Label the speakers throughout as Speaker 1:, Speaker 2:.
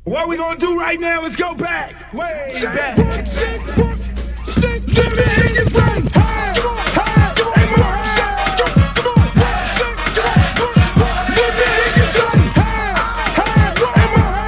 Speaker 1: What we gonna do right now is go back, way back.
Speaker 2: Let me hear you say, hey, hey, hey, more, shake, come on, shake, let me hear you say, hey, hey, hey, more,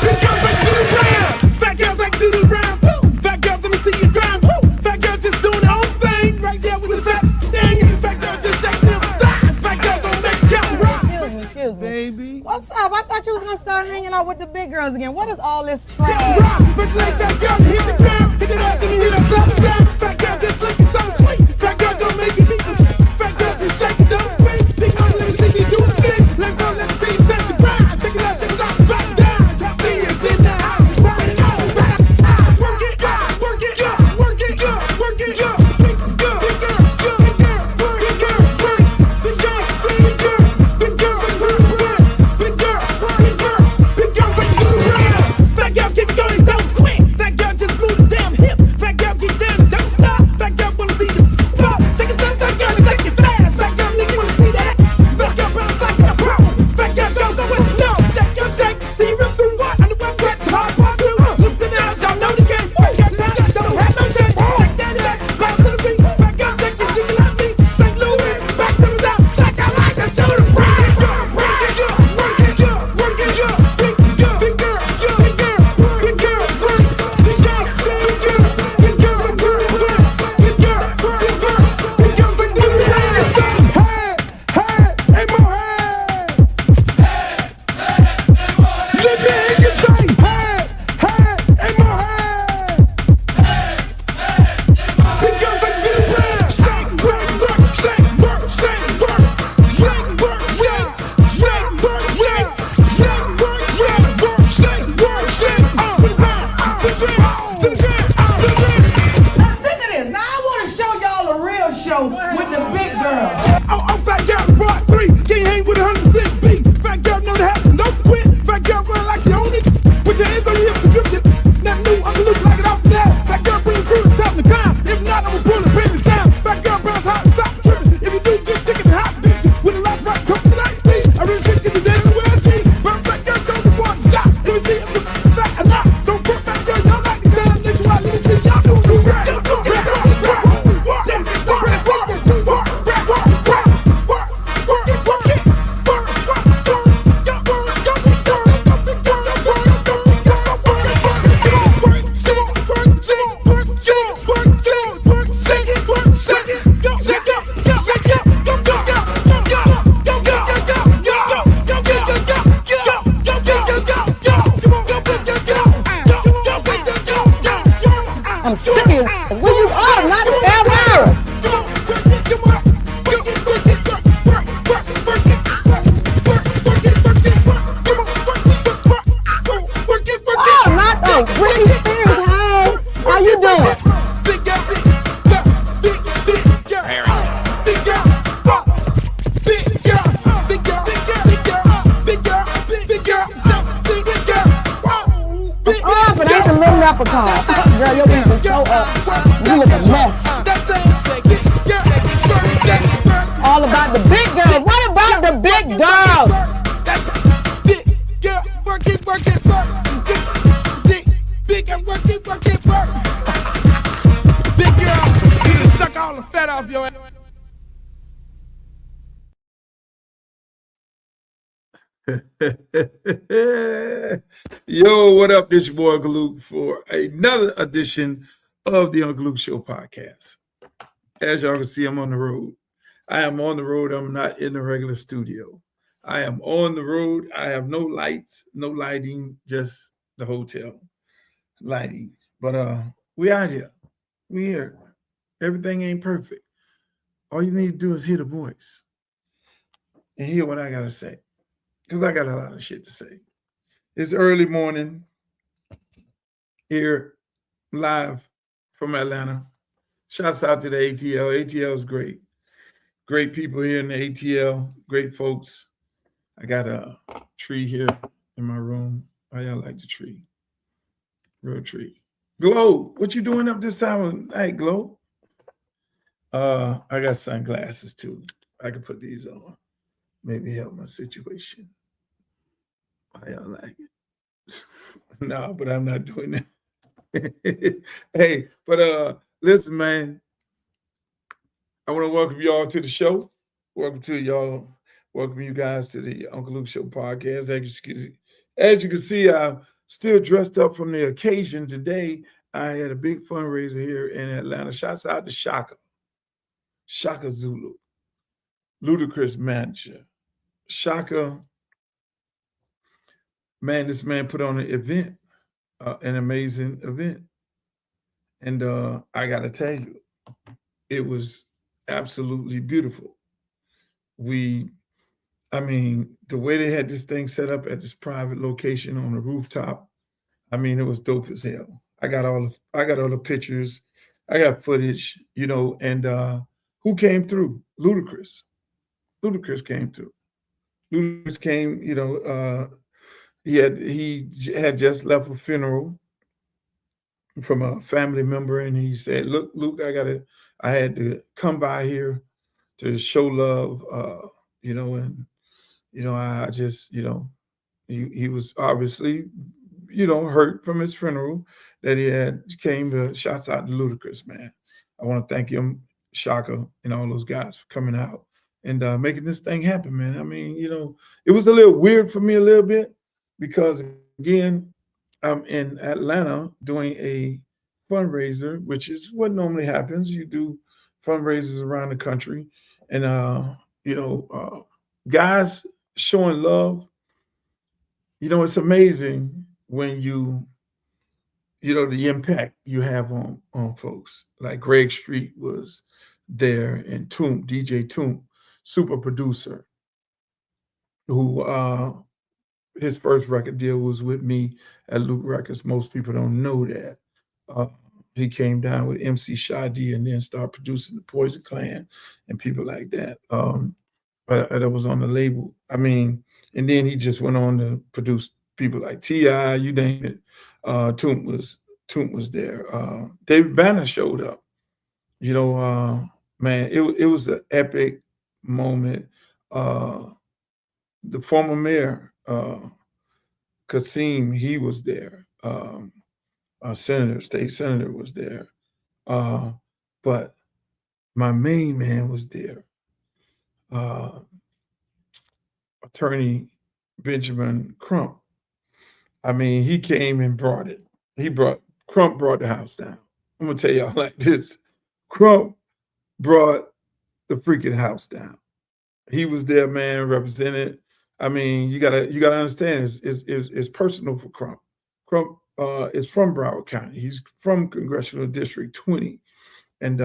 Speaker 1: Big girls like to do the round, fat girls like to do the round. Woo. Fat girls, let me see you grind. Woo. Fat girls just doing their own thing, right there with the fat thing. Fat girls just shaking them thighs. Fat girls don't make it count. Rock.
Speaker 3: Excuse me.
Speaker 1: Baby.
Speaker 3: What's up? I thought you was gonna start hanging out with the big girls again. What is all this trash?
Speaker 1: Rock, bitch like fat girl, hit the ground, hit it up, and you hear that sound. Fat girl just looking so sweet. Fat girl don't make it easy. Fat girl just shake it, don't speak. Big girl, let me see you do it spin. Let go, let me see you touch the ground. Shake it up, back down. Drop me in the house, right now, right now. Work it, work it, work it, work it, big girl, big girl, big girl, big girl, big girl, big girl, big girl, big girl, big girl, big girls like to do the round. Fat girl keep going, don't quit. Fat girl just move the damn hip. Fat girl get down, don't stop. Fat girl wanna see the pop. Shake it, fat girl, shake it fast. Fat girl, nigga wanna see that. Fat girl bounce like a pro. Fat girl don't know what you know. Fat girl shake till you rip through what? On the web press, hard part two. Lips and eyes, y'all know the game. Fat girl don't have no shame. Shake that ass, bounce to the beat. Fat girl shake it, jiggle like me. St. Louis, back to the top. Like I like to do the ride. Work it, work it, work it, big girl, big girl, big girl, big girl, big girl, big girl, big girl, big girl, big girl, big girl, big girls like to do the round. Hey, hey, hey, more, hey. Let me hear you say, hey, hey, hey, more, hey. Big girls like to do the round. Shake, work, work, shake, work, shake, work, shake, work, shake, shake, work, shake, shake, work, shake, work, shake, work, shake, to the ground, to the ground, to the ground, to the ground.
Speaker 3: I'm sick of this. Now I want to show y'all a real show with the big girls.
Speaker 1: Oh, fat girl, brought three. Can't hang with 106 beat. Fat girl, know that happen. Don't quit. Fat girl, run like you own it. Put your hands on your hips and grip it. Nothing new, I'm loose like it off the net. Fat girl, bring the crew to top the climb. If not, I'ma pull the business down. Fat girl, bounce hot, stop tripping. If you do, get chicken and hot bitch. With a lot right, come to the night speed. I really shit, get the day in the world, G. Bounce fat girl, show the boys a shot. Let me see if the fat or not. Don't put fat girl, y'all like the down. Let you out, let me see y'all do the right.
Speaker 3: I'm serious. Where you are, not ever. Oh, not the Britney Spears. Hey, how you doing? Oh, but ain't the little leprechaun. Girl, your beef is so up. You look a mess. All about the big girls. What about the big girls?
Speaker 1: Big girl, work it, work it, work. Big girl, work it, work it, work. Big girl, you done suck all the fat off your ass. Yo, what up? This your boy Uncle Luke for another edition of the Uncle Luke Show podcast. As y'all can see, I'm on the road. I am on the road. I'm not in the regular studio. I am on the road. I have no lights, no lighting, just the hotel lighting. But we out here. We here. Everything ain't perfect. All you need to do is hear the voice and hear what I got to say. Because I got a lot of shit to say. It's early morning here live from Atlanta. Shouts out to the ATL. ATL is great. Great people here in the ATL. Great folks. I got a tree here in my room. How y'all like the tree? Real tree. Glow, what you doing up this time of night, Glow? I got sunglasses too. I can put these on. Maybe help my situation.
Speaker 2: I don't like it. No, but I'm not doing that. Hey, but listen, man, I want to welcome y'all to the show. Welcome to y'all. Welcome you guys to the Uncle Luke Show podcast. As you can see, I'm still dressed up from the occasion today. I had a big fundraiser here in Atlanta. Shouts out to Shaka Zulu, Ludacris manager. Shaka, man, this man put on an event, an amazing event. And I got to tell you, it was absolutely beautiful. I mean, the way they had this thing set up at this private location on the rooftop, I mean, it was dope as hell. I got all the pictures, I got footage, and who came through? Ludacris. Ludacris came through. Ludacris came, he had just left a funeral from a family member, and he said, "Look, Luke, I had to come by here to show love, and I just, he was obviously, hurt from his funeral that he had came to shouts out to Ludacris, man. I want to thank him, Shaka, and all those guys for coming out and making this thing happen, man. I mean, it was a little weird for me a little bit because again, I'm in Atlanta doing a fundraiser, which is what normally happens. You do fundraisers around the country, and guys showing love. It's amazing when the impact you have on folks. Like Greg Street was there, and DJ Toomp, super producer, who his first record deal was with me at Luke Records. Most people don't know that. He came down with MC Shadi and then started producing the Poison Clan and people like that. That was on the label. I mean, and then he just went on to produce people like T.I., you name it. Toomp was there. David Banner showed up. Man, it was an epic moment. The former mayor, Kasim, he was there. State senator was there. But my main man was there. Attorney Benjamin Crump. I mean, he came and brought it. Crump brought the house down. I'm gonna tell y'all like this. Crump brought the freaking house down. He was there, man, represented. I mean, you gotta understand it's personal for Crump. Crump is from Broward County. He's from Congressional District 20. And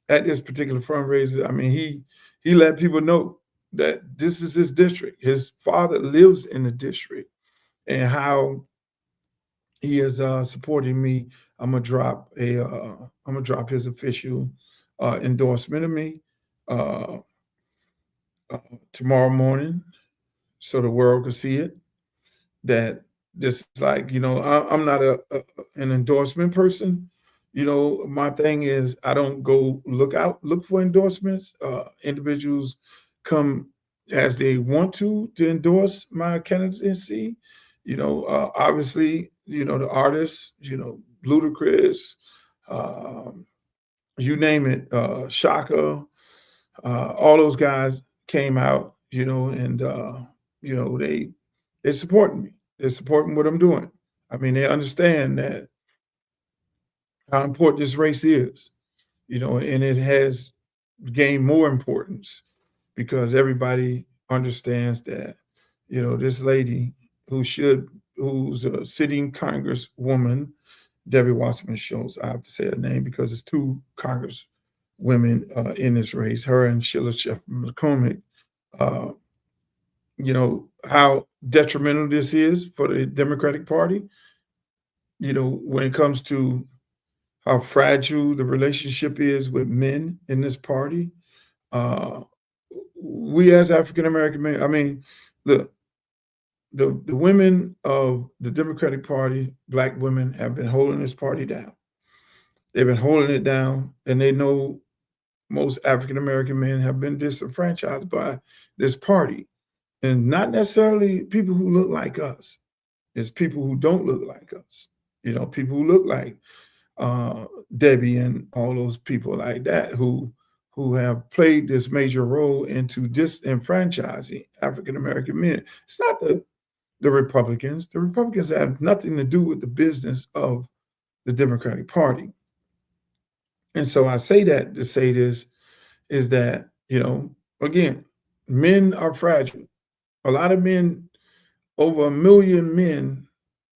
Speaker 2: at this particular fundraiser, I mean, he let people know that this is his district. His father lives in the district, and how he is supporting me. I'm gonna drop his official endorsement of me tomorrow morning, so the world can see it. That this is like, I'm not an endorsement person. My thing is I don't go look for endorsements. Individuals come as they want to endorse my candidacy. Obviously, the artists, Ludacris, you name it, Shaka, all those guys came out, and they supporting me. They're supporting what I'm doing. I mean, they understand that how important this race is, and it has gained more importance because everybody understands that, this lady who's a sitting Congresswoman, Debbie Wasserman Schultz. I have to say her name because it's two Congress women in this race, her and Sheila Shepard McCormick. How detrimental this is for the Democratic Party, when it comes to how fragile the relationship is with men in this party. We as African American men, I mean, look, the women of the Democratic Party, Black women, have been holding this party down. They've been holding it down, and they know most African American men have been disenfranchised by this party. And not necessarily people who look like us. It's people who don't look like us. People who look like Debbie and all those people like that who have played this major role into disenfranchising African American men. It's not the Republicans. The Republicans have nothing to do with the business of the Democratic Party. And so I say that to say this is that, again, men are fragile. A lot of men, over 1 million men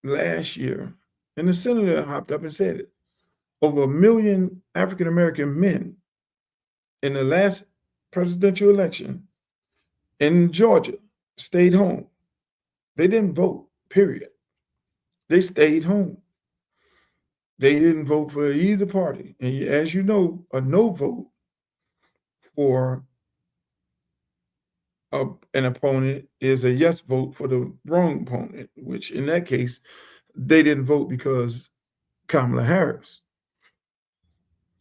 Speaker 2: last year, and the senator hopped up and said it, over 1 million African-American men in the last presidential election in Georgia stayed home. They didn't vote, period. They stayed home. They didn't vote for either party. And as you know, a no vote for an opponent is a yes vote for the wrong opponent, which in that case, they didn't vote because Kamala Harris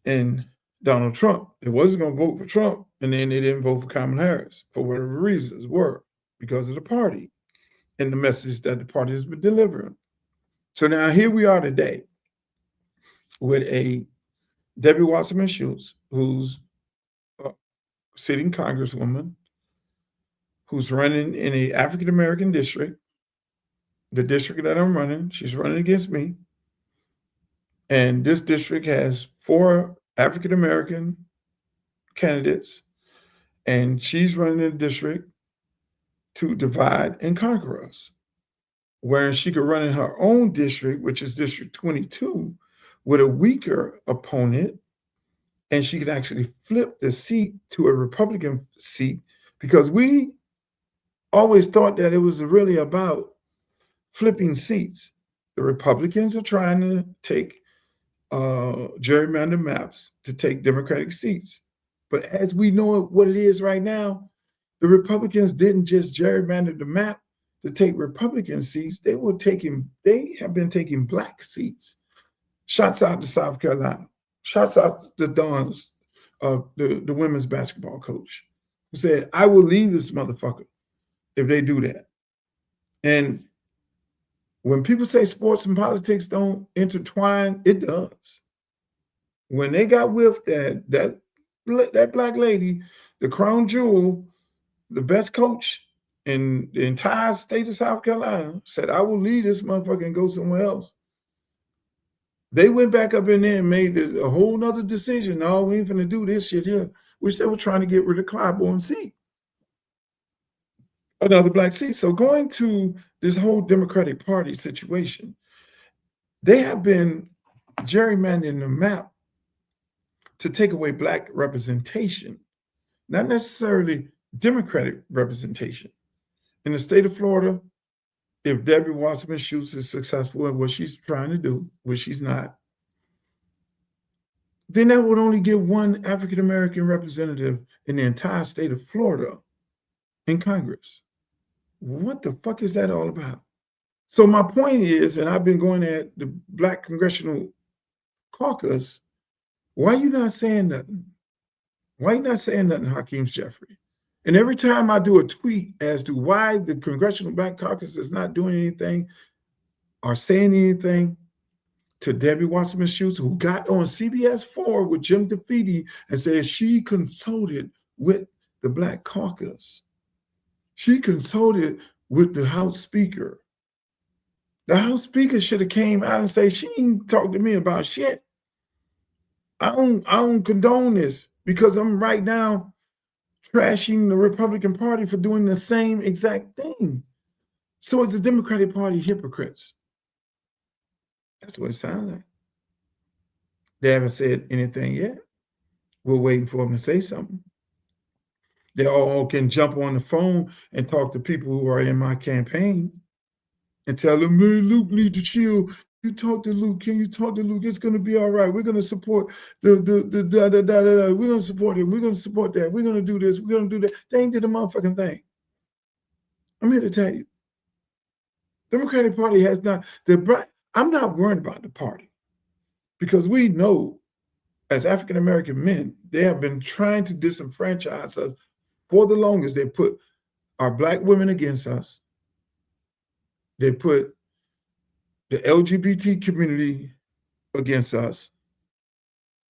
Speaker 2: and Donald Trump. They wasn't going to vote for Trump, and then they didn't vote for Kamala Harris for whatever reasons were, because of the party and the message that the party has been delivering. So now here we are today with a Debbie Wasserman Schultz, who's a sitting congresswoman, who's running in a African-American district, the district that I'm running. She's running against me. And this district has 4 African-American candidates, and she's running the district to divide and conquer us. Whereas she could run in her own district, which is District 22, with a weaker opponent, and she could actually flip the seat to a Republican seat, because we always thought that it was really about flipping seats. The Republicans are trying to take gerrymander maps to take Democratic seats. But as we know what it is right now, the Republicans didn't just gerrymander the map to take Republican seats. They have been taking Black seats. Shots out to South Carolina. Shots out to Dawn's, the women's basketball coach, who said, I will leave this motherfucker if they do that. And when people say sports and politics don't intertwine, it does. When they got with that Black lady, the crown jewel, the best coach in the entire state of South Carolina, said, I will leave this motherfucker and go somewhere else. They went back up in there and made a whole nother decision. No, we ain't finna do this shit here, which they were trying to get rid of Clyburn seat. Another Black seat. So going to this whole Democratic Party situation, they have been gerrymandering the map to take away Black representation, not necessarily Democratic representation. In the state of Florida, if Debbie Wasserman Schultz is successful in what she's trying to do, which she's not, then that would only give 1 African-American representative in the entire state of Florida in Congress. What the fuck is that all about? So my point is, and I've been going at the Black Congressional Caucus, why are you not saying nothing? Why are you not saying nothing, Hakeem Jeffrey? And every time I do a tweet as to why the Congressional Black Caucus is not doing anything or saying anything to Debbie Wasserman Schultz, who got on CBS 4 with Jim DeFeeti and said she consulted with the Black Caucus. She consulted with the House Speaker. The House Speaker should have came out and said, she didn't talk to me about shit. I don't condone this, because I'm right now trashing the Republican Party for doing the same exact thing. So it's the Democratic Party hypocrites. That's what it sounds like. They haven't said anything yet. We're waiting for them to say something. They all can jump on the phone and talk to people who are in my campaign and tell them, man, Luke need to chill. You talk to Luke. Can you talk to Luke? It's going to be all right. We're going to support We're going to support him. We're going to support that. We're going to do this. We're going to do that. They ain't did the motherfucking thing. I'm here to tell you. Democratic Party has not, I'm not worried about the party, because we know as African-American men, they have been trying to disenfranchise us for the longest. They put our black women against us. They put the LGBT community against us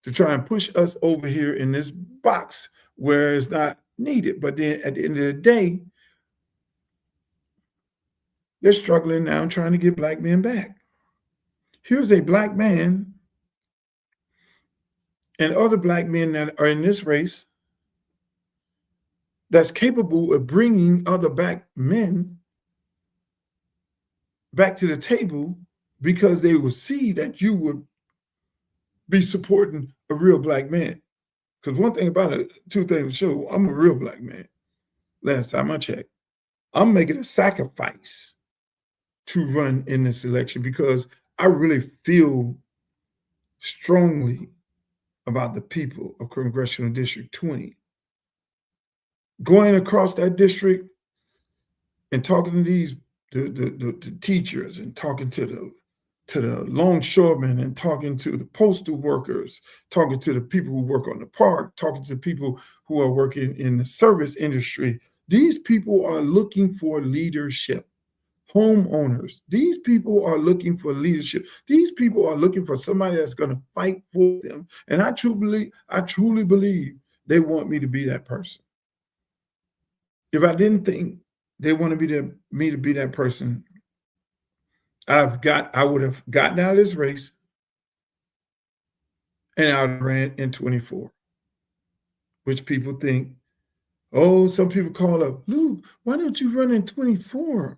Speaker 2: to try and push us over here in this box where it's not needed. But then at the end of the day, they're struggling now trying to get black men back. Here's a black man and other black men that are in this race that's capable of bringing other black men back to the table because they will see that you would be supporting a real black man. Because one thing about it, two things for sure, I'm a real black man. Last time I checked, I'm making a sacrifice to run in this election because I really feel strongly about the people of Congressional District 20. Going across that district and talking to these the teachers and talking to the longshoremen and talking to the postal workers, talking to the people who work on the park, talking to people who are working in the service industry. These people are looking for leadership. Homeowners, these people are looking for leadership. These people are looking for somebody that's going to fight for them. And I truly believe they want me to be that person. If I didn't think they want me to be that person, I would have gotten out of this race and I ran in 24, which people think, oh, some people call up, Luke, why don't you run in 24?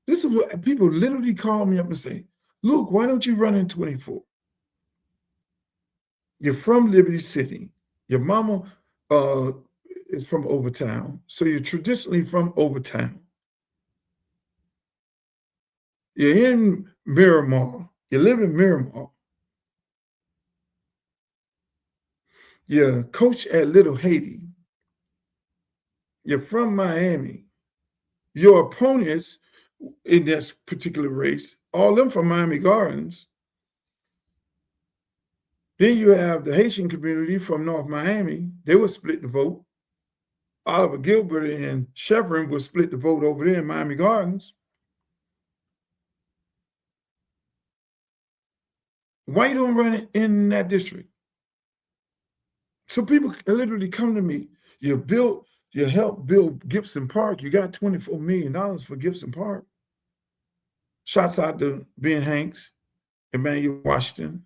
Speaker 2: This is what people literally call me up and say, Luke, why don't you run in 24? You're from Liberty City. Your mama is from Overtown. So you're traditionally from Overtown. You're in Miramar. You live in Miramar. You coach at Little Haiti. You're from Miami. Your opponents in this particular race, all of them from Miami Gardens. Then you have the Haitian community from North Miami. They would split the vote. Oliver Gilbert and Chevron would split the vote over there in Miami Gardens. Why you don't run it in that district? So people literally come to me. You helped build Gibson Park. You got $24 million for Gibson Park. Shouts out to Ben Hanks, Emmanuel Washington.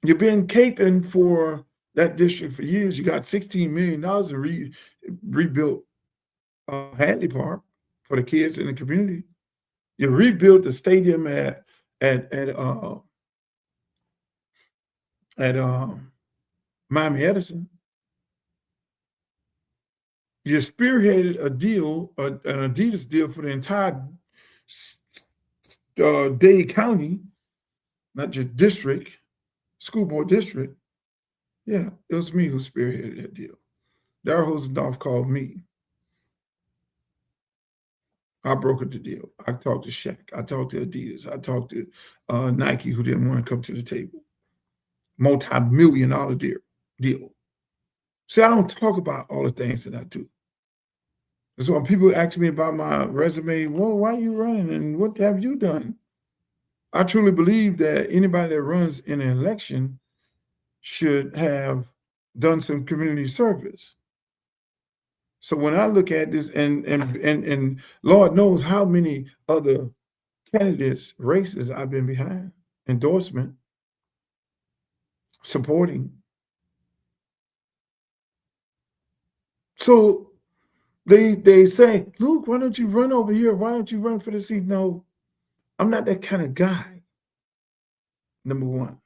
Speaker 2: You've been caping for that district for years. You got $16 million to rebuild Hadley Park for the kids in the community. You rebuilt the stadium at Miami Edison. You spearheaded a deal, an Adidas deal for the entire Dade County, not just district, school board district. Yeah, it was me who spearheaded that deal. Darryl Hosendorf called me. I brokered the deal. I talked to Shaq. I talked to Adidas. I talked to Nike, who didn't want to come to the table. Multi-million-dollar deal. See, I don't talk about all the things that I do. So when people ask me about my resume, well, why are you running and what have you done? I truly believe that anybody that runs in an election should have done some community service. So when I look at this, and Lord knows how many other candidates' races I've been behind, endorsement, supporting. So they say, Luke, why don't you run over here? Why don't you run for the seat? No, I'm not that kind of guy. Number one,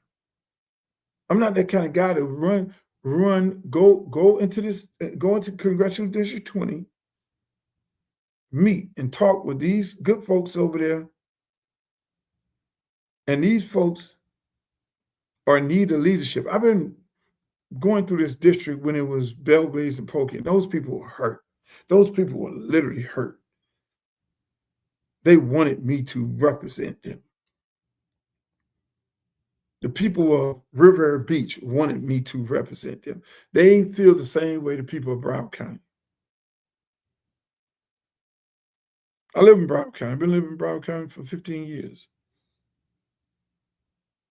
Speaker 2: I'm not that kind of guy to go into Congressional District 20, meet and talk with these good folks over there. And these folks are in need of leadership. I've been going through this district when it was Belgraze and Polk, and those people were hurt. Those people were literally hurt. They wanted me to represent them. The people of Riviera Beach wanted me to represent them. They feel the same way the people of Broward County. I live in Broward County. I've been living in Broward County for 15 years.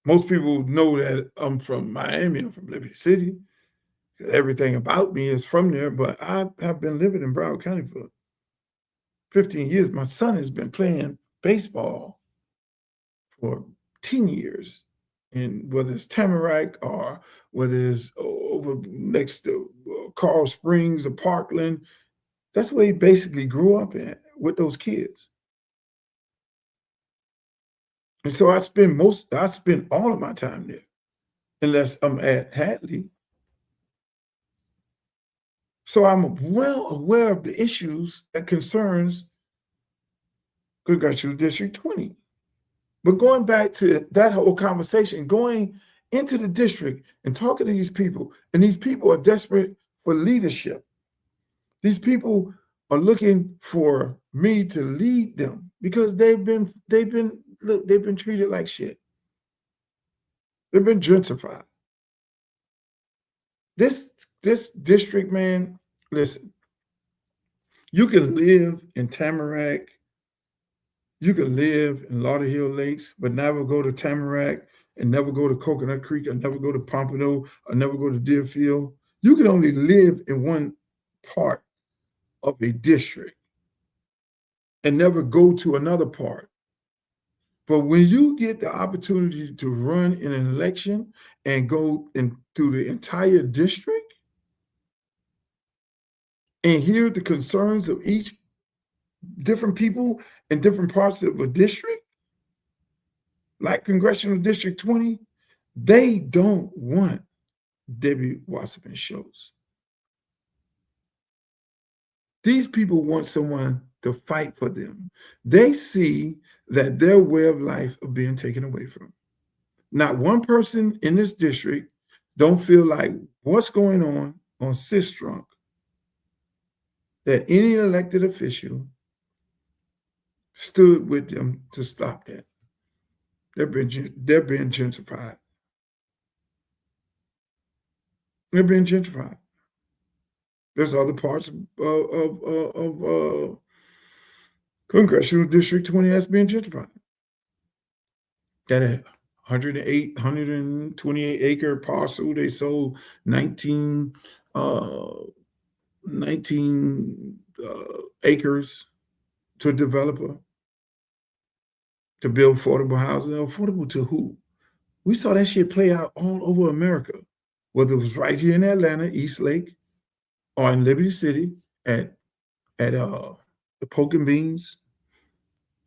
Speaker 2: Most people know that I'm from Miami, I'm from Liberty City. Everything about me is from there, but I have been living in Broward County for 15 years. My son has been playing baseball for 10 years. And whether it's Tamarack or whether it's over next to Carl Springs or Parkland, that's where he basically grew up at with those kids. And so I spend all of my time there, unless I'm at Hadley. So I'm well aware of the issues that concerns Congressional District 20. But going back to that whole conversation, going into the district and talking to these people, and these people are desperate for leadership. These people are looking for me to lead them because they've been treated like shit. They've been gentrified. This district, man, listen, you can live in Tamarack, you can live in Lauderhill Lakes, but never go to Tamarack and never go to Coconut Creek or never go to Pompano or never go to Deerfield. You can only live in one part of a district and never go to another part. But when you get the opportunity to run in an election and go into the entire district and hear the concerns of each different people in different parts of a district, like Congressional District 20, they don't want Debbie Wasserman Schultz. These people want someone to fight for them. They see that their way of life are being taken away from them. Not one person in this district don't feel like what's going on Sistrunk, that any elected official stood with them to stop that. They're being gentrified. They're being gentrified. There's other parts of Congressional District 20 that's being gentrified. Got a 128 acre parcel. They sold 19 acres to a developer to build affordable housing. Affordable to who? We saw that shit play out all over America, whether it was right here in Atlanta, East Lake, or in Liberty City at the Poke and Beans,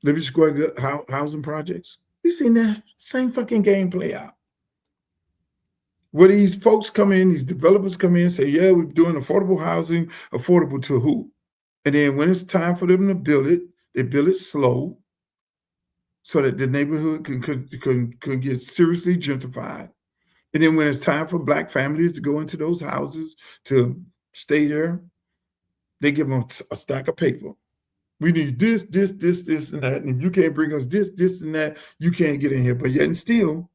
Speaker 2: Liberty Square housing projects. We seen that same fucking game play out. Where these folks come in, these developers come in and say, yeah, we're doing affordable housing, affordable to who? And then when it's time for them to build it, they build it slow so that the neighborhood can get seriously gentrified. And then when it's time for Black families to go into those houses to stay there, they give them a stack of paper. We need this, and that. And if you can't bring us this, and that, you can't get in here. But yet and still,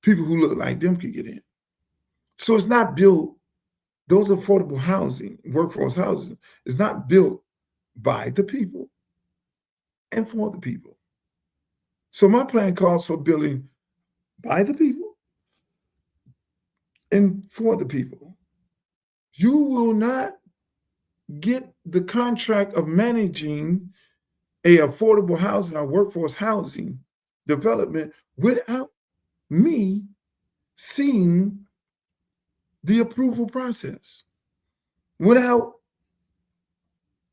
Speaker 2: people who look like them can get in. So it's not built, those affordable housing, workforce housing, is not built by the people and for the people. So my plan calls for building by the people and for the people. You will not get the contract of managing a affordable housing or workforce housing development without me seeing the approval process, without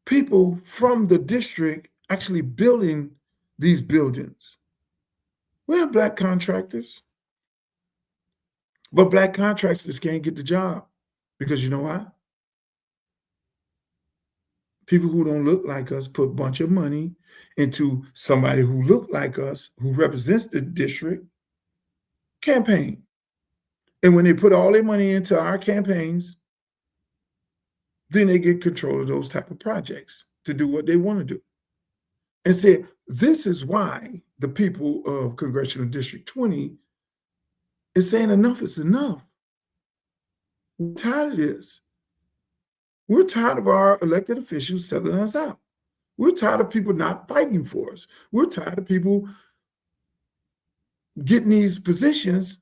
Speaker 2: people from the district actually building these buildings. We have Black contractors, but Black contractors can't get the job because you know why? People who don't look like us put a bunch of money into somebody who look like us, who represents the district campaign. And when they put all their money into our campaigns, then they get control of those type of projects to do what they want to do. And say, this is why the people of Congressional District 20 is saying enough is enough. We're tired of this. We're tired of our elected officials selling us out. We're tired of people not fighting for us. We're tired of people getting these positions,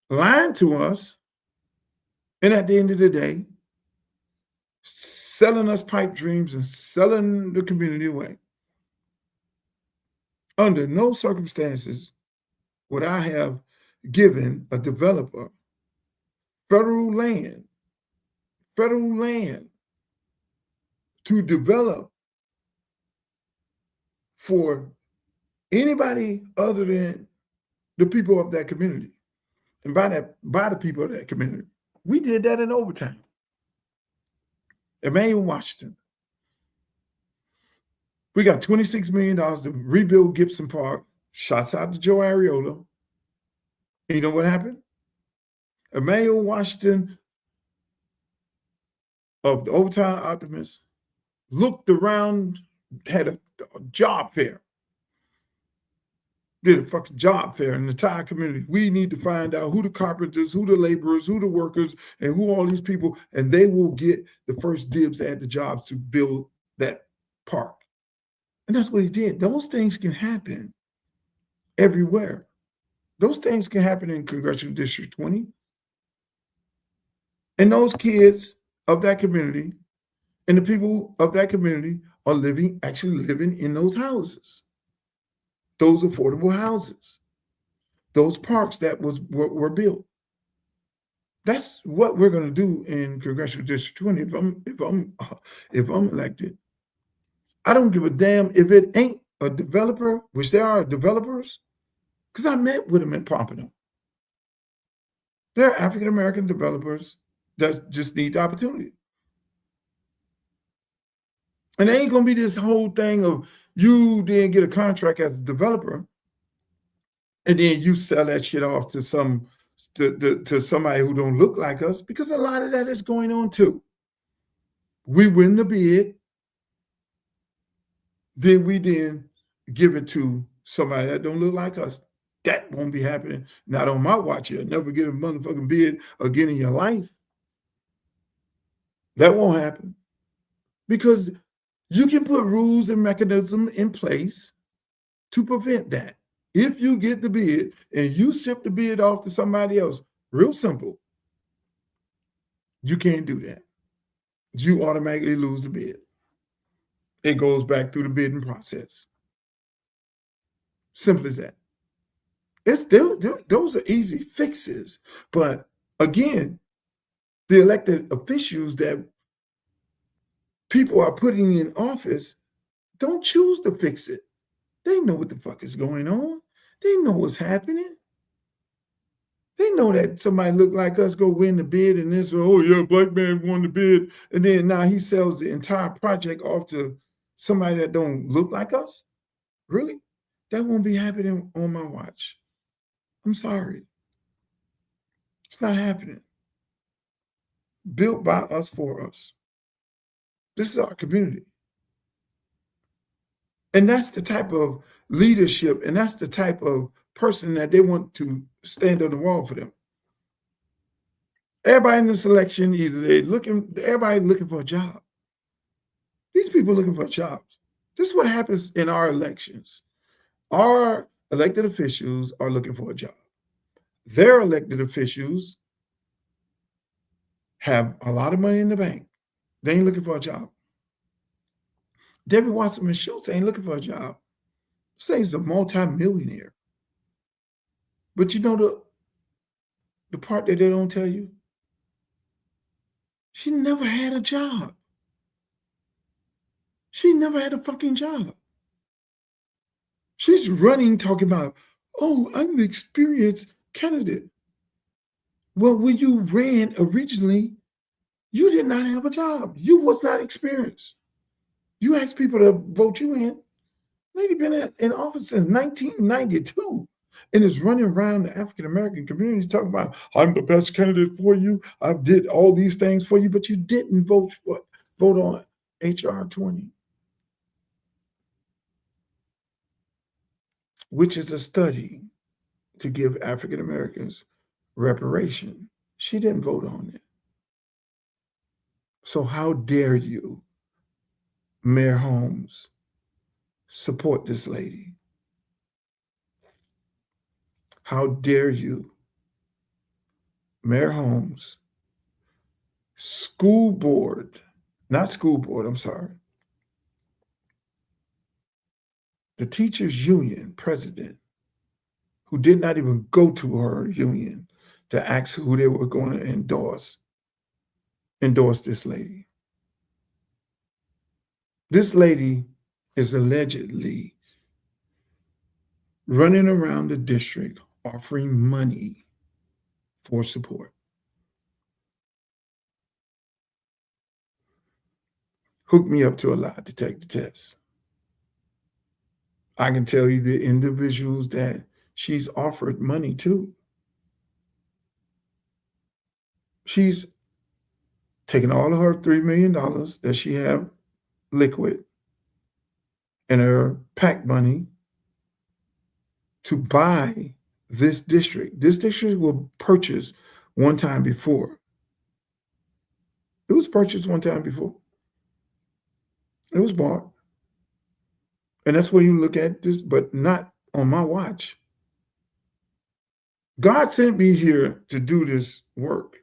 Speaker 2: lying to us, and at the end of the day, selling us pipe dreams and selling the community away. Under no circumstances would I have given a developer federal land to develop for anybody other than the people of that community. And by the people of that community. We did that in overtime. Emmanuel Washington. We got $26 million to rebuild Gibson Park. Shots out to Joe Ariola. And you know what happened? Emmanuel Washington of the Overtime Optimist looked around, had a job fair. Did a fucking job fair in the entire community. We need to find out who the carpenters, who the laborers, who the workers, and who all these people, and they will get the first dibs at the jobs to build that park. And that's what he did. Those things can happen everywhere. Those things can happen in Congressional District 20. And those kids of that community and the people of that community are actually living in those houses. Those affordable houses, those parks that were built. That's what we're going to do in Congressional District 20 if I'm elected. I don't give a damn if it ain't a developer, which there are developers, because I met with them in Pompano. There are African American developers that just need the opportunity. And there ain't going to be this whole thing of you didn't get a contract as a developer, and then you sell that shit off to somebody who don't look like us, because a lot of that is going on too. We win the bid, then we give it to somebody that don't look like us. That won't be happening. Not on my watch. You'll never get a motherfucking bid again in your life. That won't happen. Because you can put rules and mechanisms in place to prevent that. If you get the bid and you ship the bid off to somebody else, real simple, you can't do that. You automatically lose the bid. It goes back through the bidding process. Simple as that. Those are easy fixes. But again, the elected officials that people are putting in office don't choose to fix it. They know what the fuck is going on. They know what's happening. They know that somebody look like us go win the bid and then say, oh yeah, black man won the bid. And then now he sells the entire project off to somebody that don't look like us. Really? That won't be happening on my watch. I'm sorry. It's not happening. Built by us for us. This is our community. And that's the type of leadership and that's the type of person that they want to stand on the wall for them. Everybody in this election, everybody looking for a job. These people looking for jobs. This is what happens in our elections. Our elected officials are looking for a job. Their elected officials have a lot of money in the bank. They ain't looking for a job. Debbie Wasserman Schultz ain't looking for a job. Say he's a multi-millionaire. But you know the part that they don't tell you? She never had a job. She never had a fucking job. She's running talking about, oh, I'm the experienced candidate. Well, when you ran originally, you did not have a job. You was not experienced. You asked people to vote you in. Lady been in office since 1992 and is running around the African-American community talking about, I'm the best candidate for you. I did all these things for you, but you didn't vote on HR 20, which is a study to give African-Americans reparation. She didn't vote on it. So how dare you, Mayor Holmes, support this lady? How dare you, Mayor Holmes, school board, not school board, I'm sorry, the teachers union president, who did not even go to her union to ask who they were going to endorse this lady. This lady is allegedly running around the district offering money for support. Hook me up to a lie to take the test. I can tell you the individuals that she's offered money to. She's taken all of her $3 million that she had liquid and her PAC money to buy this district. This district was purchased one time before. It was purchased one time before. It was bought. And that's where you look at this, but not on my watch. God sent me here to do this work.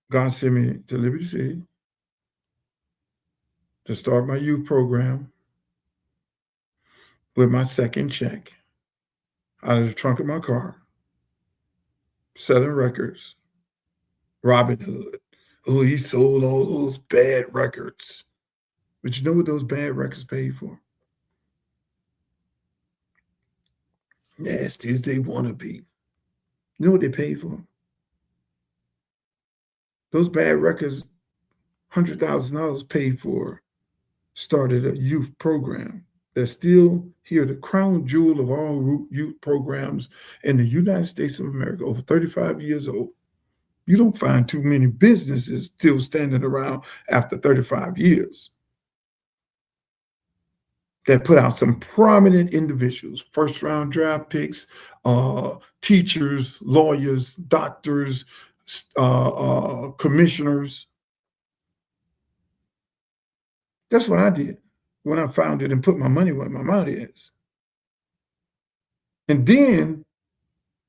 Speaker 2: God sent me to Liberty City to start my youth program with my second check out of the trunk of my car, selling records, Robin Hood. Oh, he sold all those bad records. But you know what those bad records paid for? Nasty as they want to be. You know what they paid for? Those bad records, $100,000 paid for, started a youth program that's still here, the crown jewel of all youth programs in the United States of America, over 35 years old. You don't find too many businesses still standing around after 35 years that put out some prominent individuals, first round draft picks, teachers, lawyers, doctors, commissioners. That's what I did when I found it and put my money where my mouth is. And then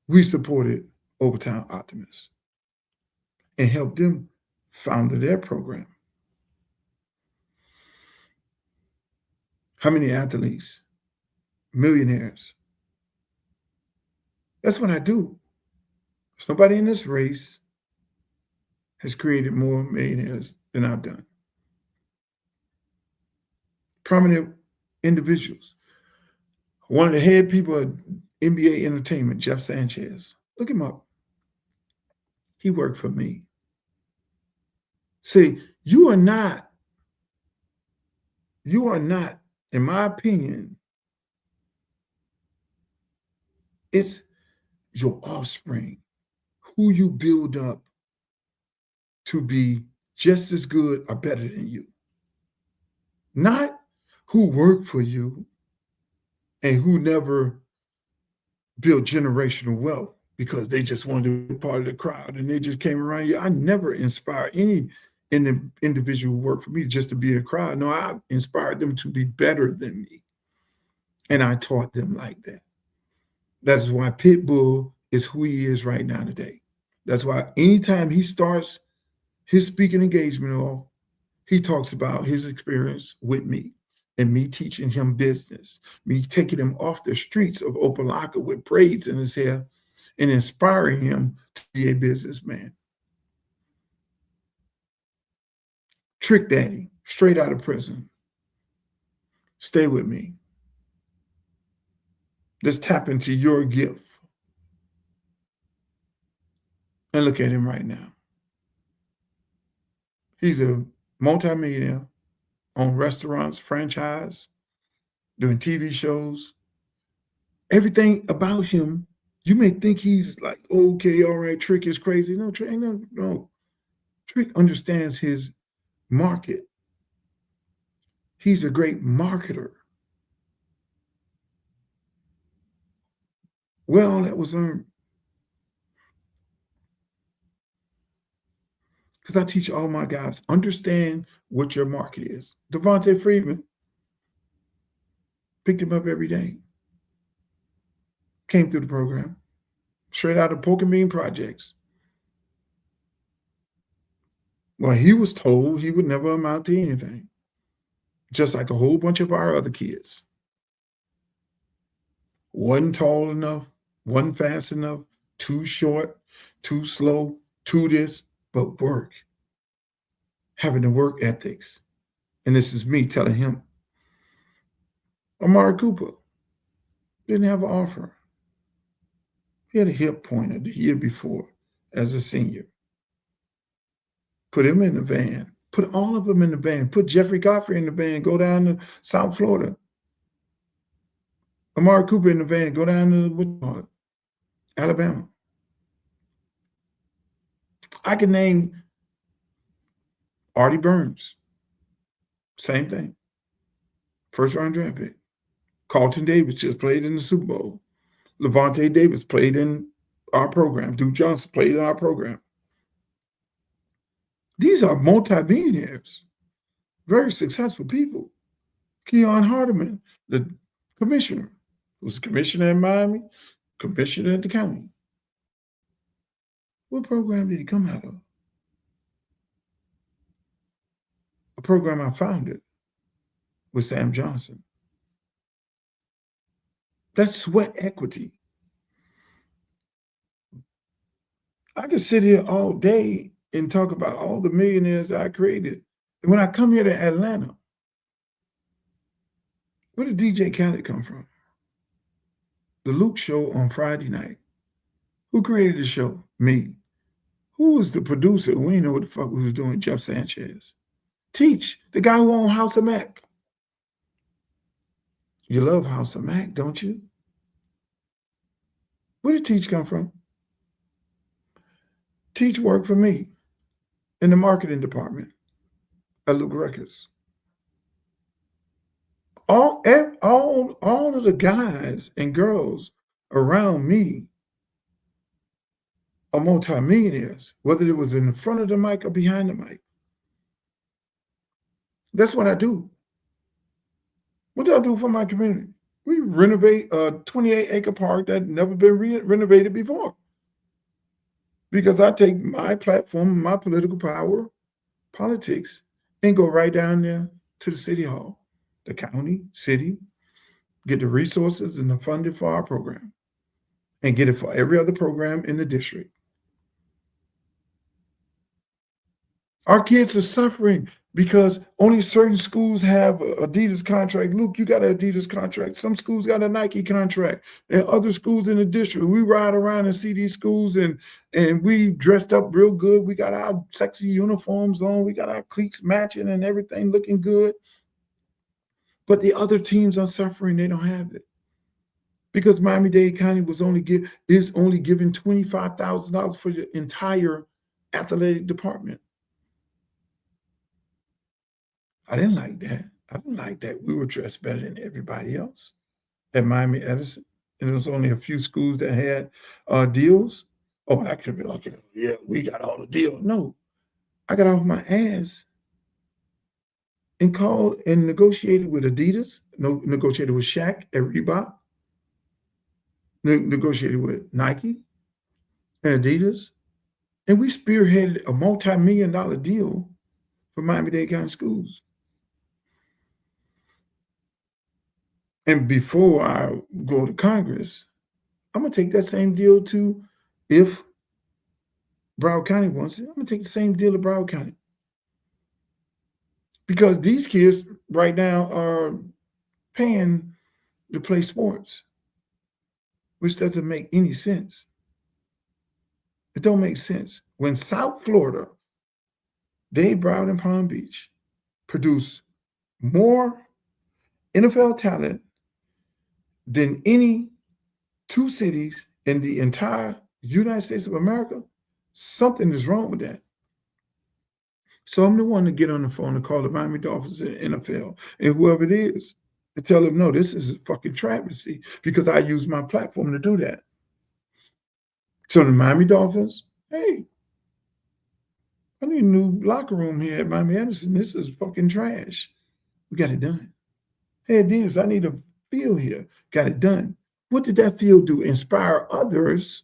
Speaker 2: we supported Overtown Optimists and helped them found their program. How many athletes, millionaires? That's what I do. There's nobody in this race has created more millionaires than I've done. Prominent individuals. One of the head people at NBA Entertainment, Jeff Sanchez. Look him up. He worked for me. See, you are not, in my opinion, it's your offspring, who you build up to be just as good or better than you. Not who worked for you and who never built generational wealth because they just wanted to be part of the crowd and they just came around you. I never inspired any individual who worked for me just to be a crowd. No, I inspired them to be better than me. And I taught them like that. That is why Pitbull is who he is right now today. That's why anytime he starts his speaking engagement off, he talks about his experience with me and me teaching him business, me taking him off the streets of Opelika with braids in his hair and inspiring him to be a businessman. Trick Daddy, straight out of prison. Stay with me. Let's tap into your gift. And look at him right now. He's a multimillionaire, on restaurants, franchise, doing TV shows. Everything about him, you may think he's like, okay, all right, Trick is crazy. No, Trick, no. Trick understands his market. He's a great marketer. Well, that was earned. Because I teach all my guys, understand what your market is. Devontae Freeman picked him up every day. Came through the program. Straight out of Pork and Bean Projects. Well, he was told he would never amount to anything. Just like a whole bunch of our other kids. Wasn't tall enough, wasn't fast enough, too short, too slow, too this, but work. Having the work ethics. And this is me telling him. Amari Cooper didn't have an offer. He had a hip pointer the year before as a senior. Put him in the van. Put all of them in the van. Put Jeffrey Godfrey in the van. Go down to South Florida. Amari Cooper in the van. Go down to Alabama. I can name Artie Burns. Same thing. First round draft pick. Carlton Davis just played in the Super Bowl. Levante Davis played in our program. Duke Johnson played in our program. These are multi-millionaires, very successful people. Keon Hardeman, the commissioner, was commissioner in Miami, commissioner at the county. What program did he come out of? A program I founded with Sam Johnson. That's sweat equity. I could sit here all day and talk about all the millionaires I created. And when I come here to Atlanta, where did DJ Khaled come from? The Luke Show on Friday night. Who created the show? Me. Who was the producer? We didn't know what the fuck we was doing. Jeff Sanchez. Teach, the guy who owned House of Mac. You love House of Mac, don't you? Where did Teach come from? Teach worked for me in the marketing department at Luke Records. All of the guys and girls around me are multimillionaires, whether it was in the front of the mic or behind the mic. That's what I do. What do I do for my community? We renovate a 28-acre park that never been renovated before. Because I take my platform, my political power, politics, and go right down there to the city hall, the county, city, get the resources and the funding for our program, and get it for every other program in the district. Our kids are suffering because only certain schools have an Adidas contract. Luke, you got an Adidas contract. Some schools got a Nike contract. And other schools in the district, we ride around and see these schools and we dressed up real good. We got our sexy uniforms on. We got our cleats matching and everything looking good. But the other teams are suffering. They don't have it. Because Miami-Dade County is only giving $25,000 for the entire athletic department. I didn't like that. I didn't like that. We were dressed better than everybody else at Miami Edison. And there was only a few schools that had deals. Oh, I could be like, yeah, we got all the deals. No, I got off my ass and called and negotiated with Adidas, negotiated with Shaq at Reebok, negotiated with Nike and Adidas. And we spearheaded a multi-million-dollar deal for Miami-Dade County schools. And before I go to Congress, I'm going to take that same deal to, if Broward County wants it, I'm going to take the same deal to Broward County. Because these kids right now are paying to play sports, which doesn't make any sense. It don't make sense. When South Florida, Dade, Broward, and Palm Beach produce more NFL talent than any two cities in the entire United States of America, something is wrong with that. So I'm the one to get on the phone and call the Miami Dolphins and NFL and whoever it is and tell them, no, this is a fucking travesty, because I use my platform to do that. So the Miami Dolphins, hey, I need a new locker room here at Miami Anderson. This is fucking trash. We got it done. Hey, Adidas, I need a field here. Got it done. What did that field do? Inspire others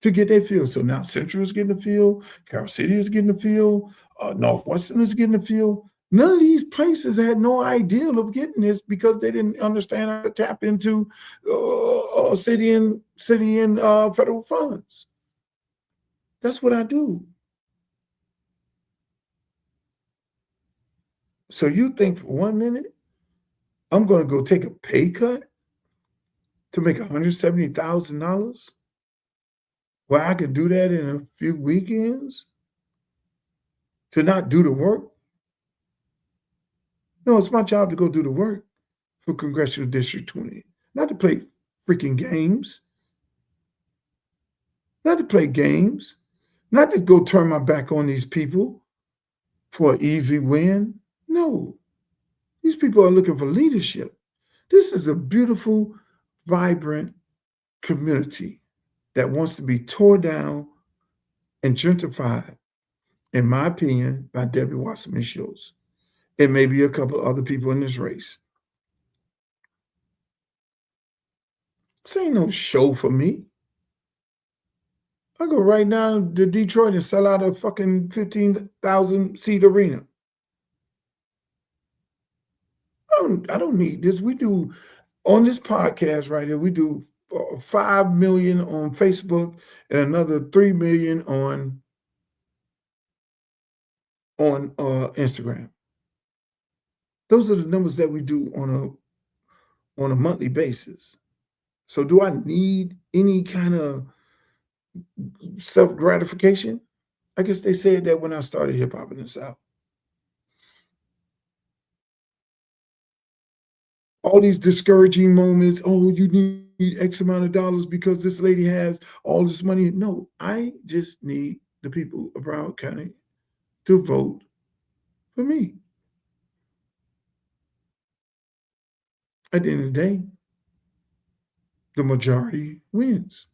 Speaker 2: to get their field. So now Central is getting a field, Carol City is getting a field, Northwestern is getting a field. None of these places had no idea of getting this because they didn't understand how to tap into city and federal funds. That's what I do. So you think for 1 minute I'm going to go take a pay cut to make $170,000? Well, I could do that in a few weekends to not do the work? No, it's my job to go do the work for Congressional District 20, not to play freaking games, not to play games, not to go turn my back on these people for an easy win. No, these people are looking for leadership. This is a beautiful, vibrant community that wants to be torn down and gentrified, in my opinion, by Debbie Wasserman Schultz. It may be a couple other people in this race. This ain't no show for me. I go right now to Detroit and sell out a fucking 15,000 seat arena. I don't need this. We do on this podcast right here. We do 5 million on Facebook and another 3 million on Instagram. Those are the numbers that we do on a monthly basis. So do I need any kind of self-gratification? I guess they said that when I started hip hop in the South. All these discouraging moments, oh, you need X amount of dollars because this lady has all this money. No, I just need the people of Broward County to vote for me. At the end of the day, the majority wins.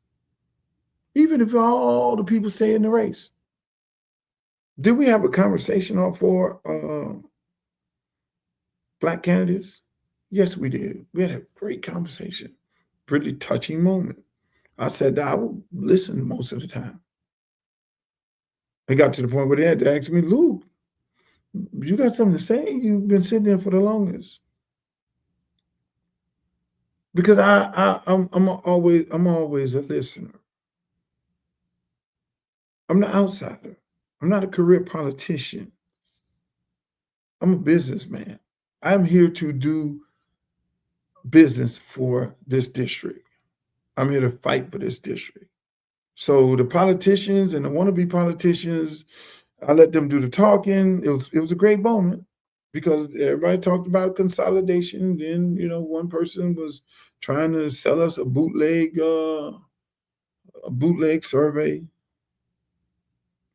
Speaker 2: Even if all the people stay in the race. Did we have a conversation on for Black candidates? Yes, we did. We had a great conversation. Pretty touching moment. I said that I would listen most of the time. It got to the point where they had to ask me, Luke, you got something to say? You've been sitting there for the longest. Because I'm always a listener. I'm the outsider. I'm not a career politician. I'm a businessman. I'm here to do business for this district. I'm here to fight for this district. So the politicians and the wannabe politicians, I let them do the talking. It was a great moment because everybody talked about consolidation. Then, one person was trying to sell us a bootleg survey.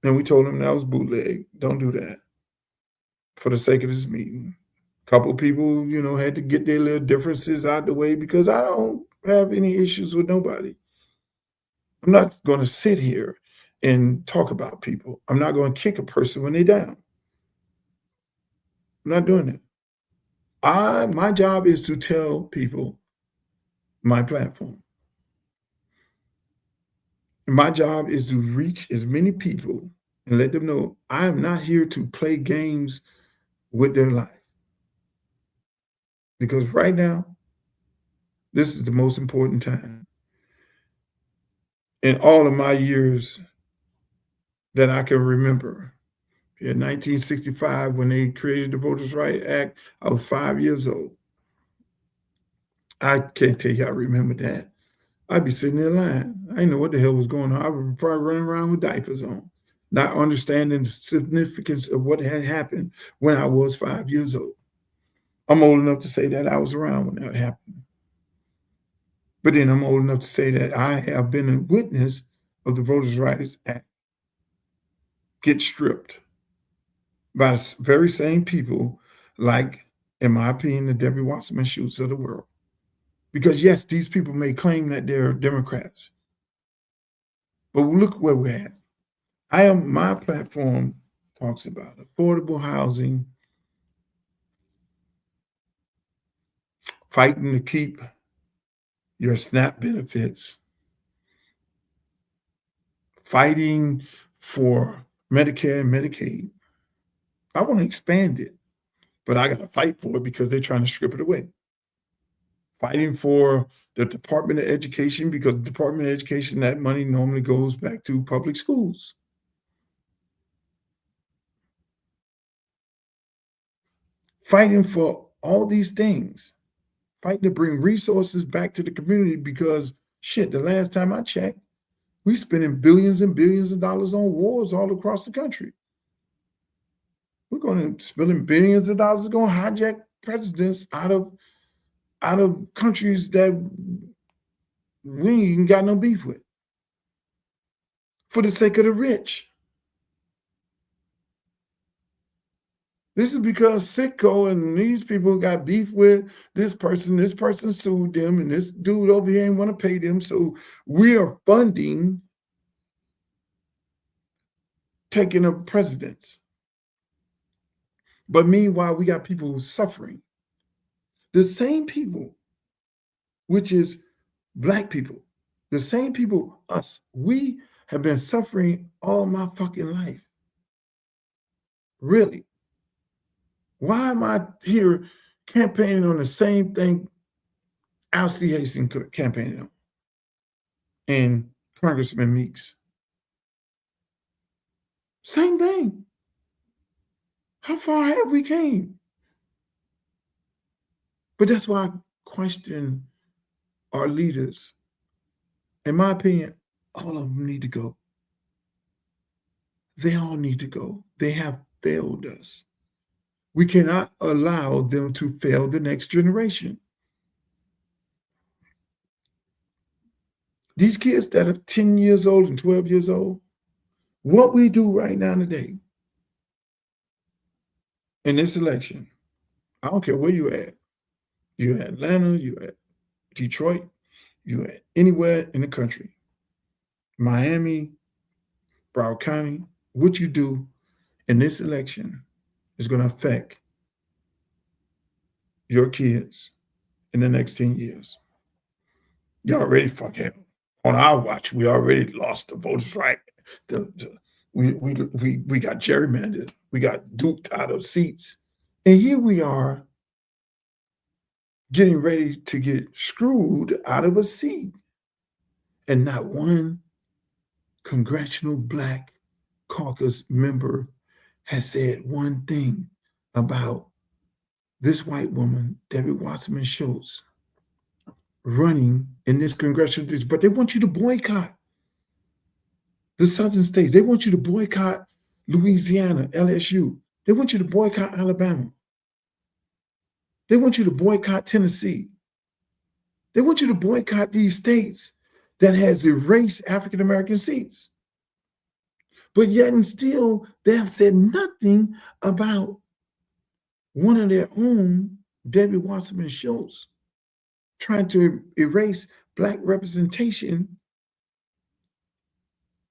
Speaker 2: And we told them that was bootleg. Don't do that for the sake of this meeting. A couple of people, had to get their little differences out the way because I don't have any issues with nobody. I'm not going to sit here and talk about people. I'm not going to kick a person when they're down. I'm not doing that. My job is to tell people my platform. My job is to reach as many people and let them know I am not here to play games with their life. Because right now, this is the most important time. In all of my years that I can remember, in 1965, when they created the Voters' Rights Act, I was 5 years old. I can't tell you I remember that. I'd be sitting there lying. I didn't know what the hell was going on. I was probably running around with diapers on, not understanding the significance of what had happened when I was 5 years old. I'm old enough to say that I was around when that happened. But then I'm old enough to say that I have been a witness of the Voters' Rights Act get stripped by the very same people like, in my opinion, the Debbie Wasserman Schultz of the world. Because yes, these people may claim that they're Democrats, but look where we're at. My platform talks about affordable housing, fighting to keep your SNAP benefits, fighting for Medicare and Medicaid. I want to expand it, but I got to fight for it because they're trying to strip it away. Fighting for the Department of Education because the Department of Education, that money normally goes back to public schools. Fighting for all these things. Fighting to bring resources back to the community because, shit, the last time I checked, we spending billions and billions of dollars on wars all across the country. We're going to spending billions of dollars going to hijack presidents out of countries that we ain't even got no beef with for the sake of the rich. This is because Sitco and these people got beef with this person sued them, and this dude over here ain't want to pay them. So we are funding taking up presidents. But meanwhile, we got people suffering. The same people, which is Black people, the same people, us, we have been suffering all my fucking life. Really. Why am I here campaigning on the same thing Alcee Hastings campaigning on and Congressman Meeks? Same thing. How far have we came? But that's why I question our leaders. In my opinion, all of them need to go. They all need to go. They have failed us. We cannot allow them to fail the next generation. These kids that are 10 years old and 12 years old, what we do right now today in this election, I don't care where you're at. You're at Atlanta, you're at Detroit, you're at anywhere in the country, Miami, Broward County, what you do in this election is going to affect your kids in the next 10 years. You already fucking, on our watch, we already lost the voters' right. We got gerrymandered. We got duped out of seats. And here we are getting ready to get screwed out of a seat. And not one Congressional Black Caucus member has said one thing about this white woman, Debbie Wasserman Schultz, running in this congressional district. But they want you to boycott the southern states. They want you to boycott Louisiana, LSU. They want you to boycott Alabama. They want you to boycott Tennessee. They want you to boycott these states that has erased African-American seats. But yet and still, they have said nothing about one of their own, Debbie Wasserman Schultz, trying to erase Black representation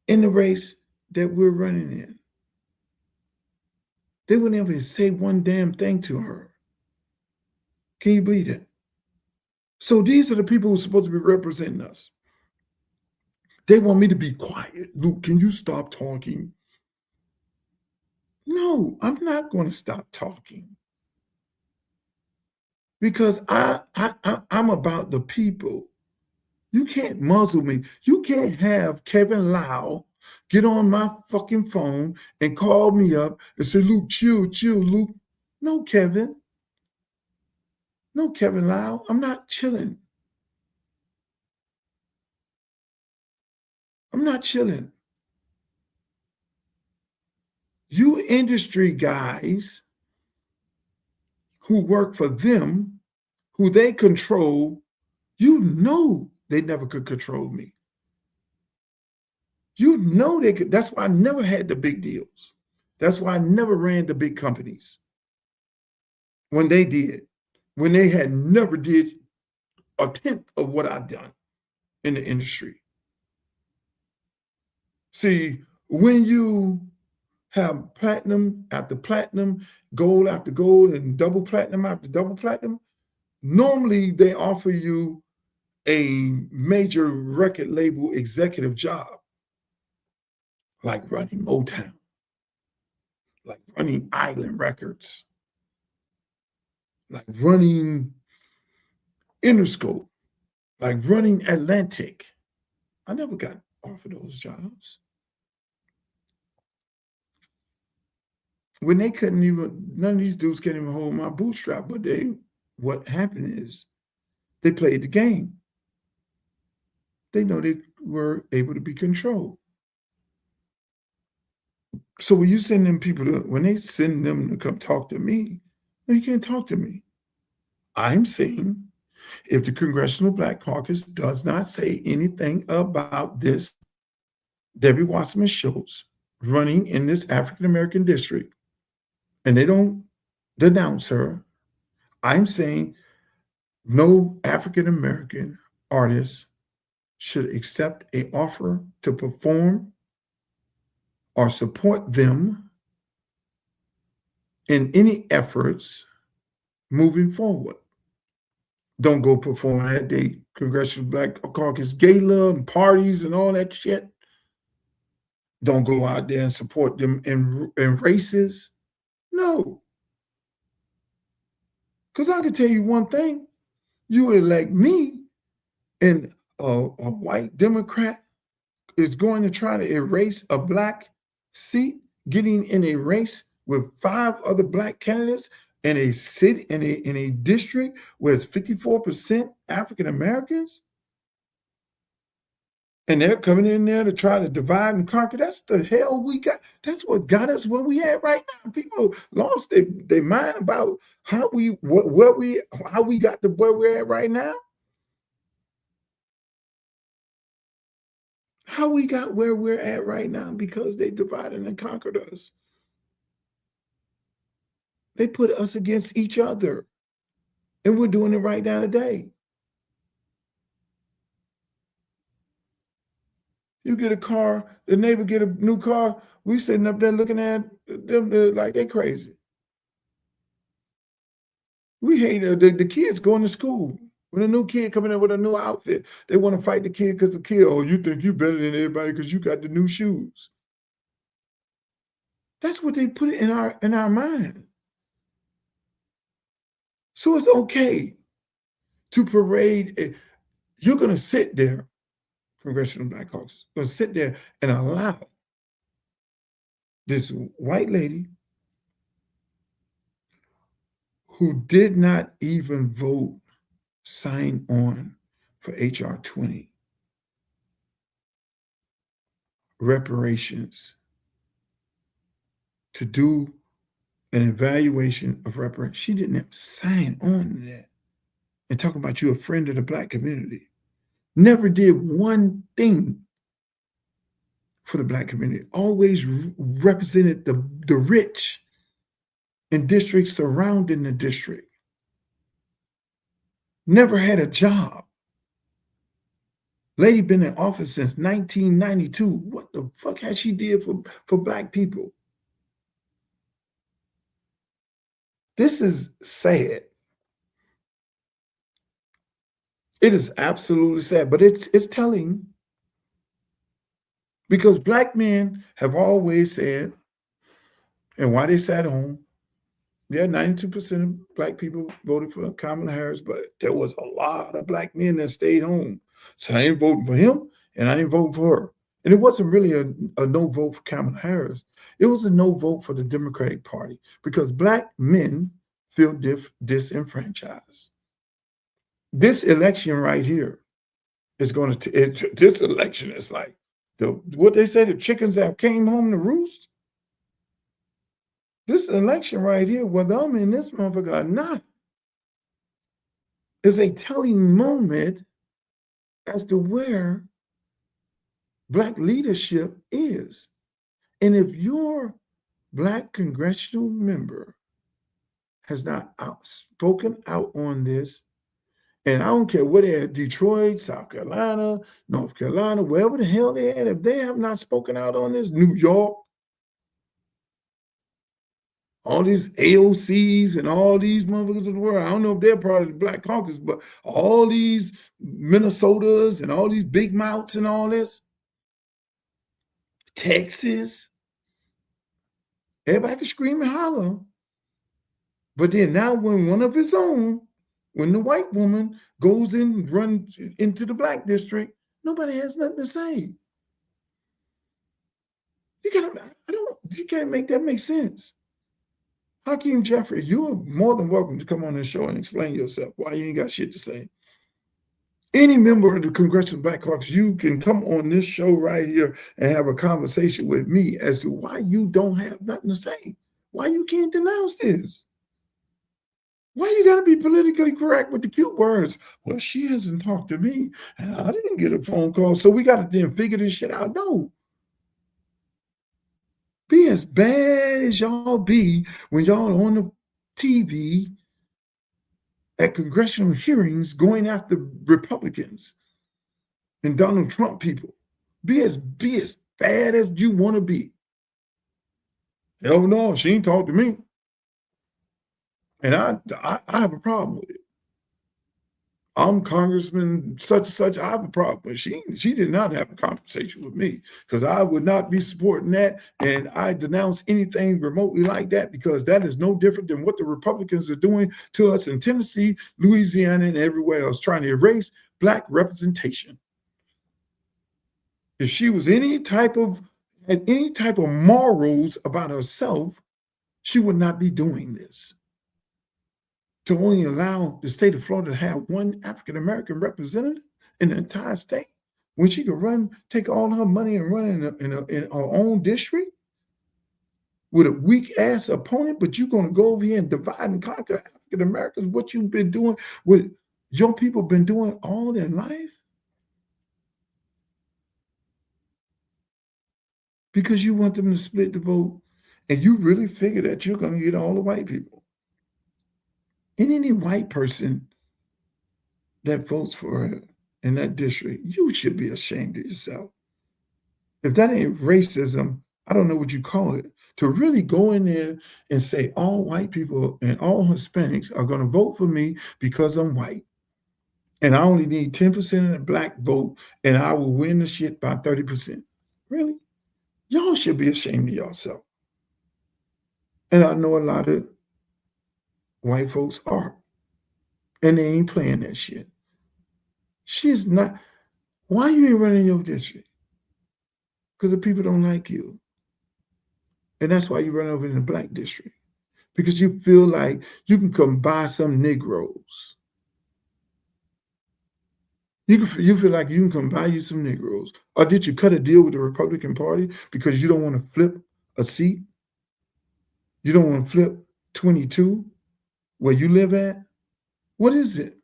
Speaker 2: in the race that we're running in. They wouldn't even say one damn thing to her. Can you believe that? So these are the people who are supposed to be representing us. They want me to be quiet. Luke, can you stop talking? No, I'm not going to stop talking. Because I'm about the people. You can't muzzle me. You can't have Kevin Lau get on my fucking phone and call me up and say, Luke, chill, Luke. No, Kevin. No, Kevin Lau, I'm not chilling. I'm not chilling. You industry guys who work for them, who they control, you know they never could control me. You know they could. That's why I never had the big deals. That's why I never ran the big companies. When they did, when they had never did a tenth of what I've done in the industry. See, when you have platinum after platinum, gold after gold, and double platinum after double platinum, normally they offer you a major record label executive job, like running Motown, like running Island Records, like running Interscope, like running Atlantic. I never got offered those jobs. When they couldn't even, none of these dudes can't even hold my bootstrap, but what happened is they played the game. They know they were able to be controlled. So when you send them people when they send them to come talk to me, no, you can't talk to me. I'm saying if the Congressional Black Caucus does not say anything about this Debbie Wasserman Schultz running in this African-American district, and they don't denounce her, I'm saying no African-American artist should accept an offer to perform or support them in any efforts moving forward. Don't go perform at the Congressional Black Caucus gala and parties and all that shit. Don't go out there and support them in races. No. Because I can tell you one thing. You elect me, and a white Democrat is going to try to erase a black seat, getting in a race with 5 other black candidates in a city, in a district where it's 54% African Americans, and they're coming in there to try to divide and conquer. That's the hell we got. That's what got us where we at right now. People lost their mind about how we got to where we're at right now. How we got where we're at right now because they divided and conquered us. They put us against each other. And we're doing it right now today. You get a car, the neighbor get a new car, we sitting up there looking at them like they crazy. We hate the kids going to school. When a new kid coming in with a new outfit, they want to fight the kid because the kid, oh, you think you better than everybody because you got the new shoes. That's what they put in our mind. So it's okay to parade. You're going to sit there, Congressional Black Caucus, going to sit there and allow this white lady who did not even vote sign on for H.R. 20, reparations, to do an evaluation of reparations. She didn't have sign on to that. And talk about you a friend of the black community. Never did one thing for the black community. Always represented the rich in districts surrounding the district. Never had a job. Lady been in office since 1992. What the fuck has she did for black people? This is sad. It is absolutely sad, but it's telling, because black men have always said, and why they sat home, yeah, 92% of black people voted for Kamala Harris, but there was a lot of black men that stayed home. So I ain't voting for him, and I ain't voting for her. And it wasn't really a no vote for Kamala Harris. It was a no vote for the Democratic Party because black men feel disenfranchised. This election right here is going to, this election is like, what they say, the chickens that came home to roost. This election right here, whether I'm in this motherfucker or not, is a telling moment as to where black leadership is. And if your black congressional member has not spoken out on this, and I don't care where they're at, Detroit, South Carolina, North Carolina, wherever the hell they're at, if they have not spoken out on this, New York, all these AOCs and all these motherfuckers of the world. I don't know if they're part of the Black Caucus, but all these Minnesotas and all these big mouths and all this, Texas, everybody can scream and holler. But then now when one of his own, when the white woman goes in and runs into the black district, nobody has nothing to say. You can't make that make sense. Hakeem Jeffrey, you are more than welcome to come on this show and explain yourself why you ain't got shit to say. Any member of the Congressional Black Caucus, you can come on this show right here and have a conversation with me as to why you don't have nothing to say, why you can't denounce this. Why you got to be politically correct with the cute words? Well, she hasn't talked to me, and I didn't get a phone call, so we got to then figure this shit out. No. Be as bad as y'all be when y'all on the TV at congressional hearings going after Republicans and Donald Trump people. Be as bad as you want to be. Hell no, she ain't talked to me. And I have a problem with it. I'm Congressman such and such. I have a problem with it. She did not have a conversation with me because I would not be supporting that. And I denounce anything remotely like that because that is no different than what the Republicans are doing to us in Tennessee, Louisiana, and everywhere else, trying to erase Black representation. If she was had any type of morals about herself, she would not be doing this. To only allow the state of Florida to have one African-American representative in the entire state when she could take all her money and run in her own district with a weak-ass opponent, but you're going to go over here and divide and conquer African-Americans, what you've been doing, what your people been doing all their life? Because you want them to split the vote, and you really figure that you're going to get all the white people. And any white person that votes for her in that district, you should be ashamed of yourself. If that ain't racism, I don't know what you call it. To really go in there and say all white people and all Hispanics are going to vote for me because I'm white. And I only need 10% of the Black vote and I will win the shit by 30%. Really? Y'all should be ashamed of yourself. And I know a lot of white folks are. And they ain't playing that shit. She's not. Why you ain't running your district? Because the people don't like you. And that's why you run over in the Black district. Because you feel like you can come buy some Negroes. You feel like you can come buy you some Negroes. Or did you cut a deal with the Republican Party because you don't want to flip a seat? You don't want to flip 22 where you live at? What is it?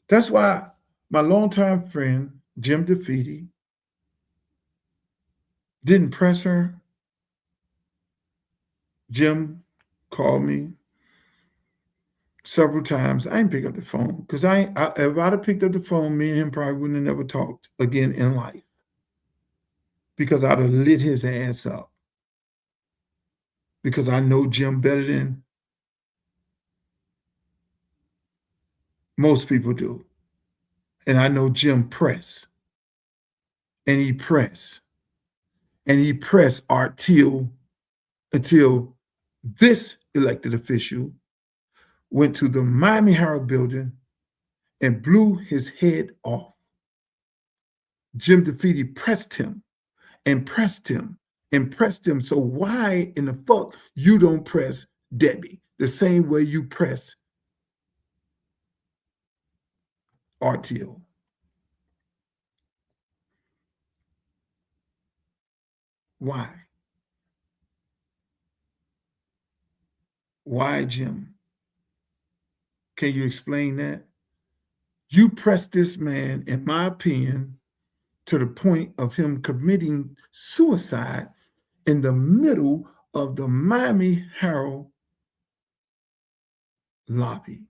Speaker 2: That's why my longtime friend, Jim DeFeeti, didn't press her. Jim called me several times. I didn't pick up the phone because if I'd have picked up the phone, me and him probably wouldn't have never talked again in life because I'd have lit his ass up because I know Jim better than most people do. And I know Jim press. And he press. And he pressed until this elected official went to the Miami Herald building and blew his head off. Jim DeFeeti pressed him and pressed him and pressed him. So why in the fuck you don't press Debbie the same way you press RTO? Why? Why, Jim? Can you explain that? You pressed this man, in my opinion, to the point of him committing suicide in the middle of the Miami Herald lobby.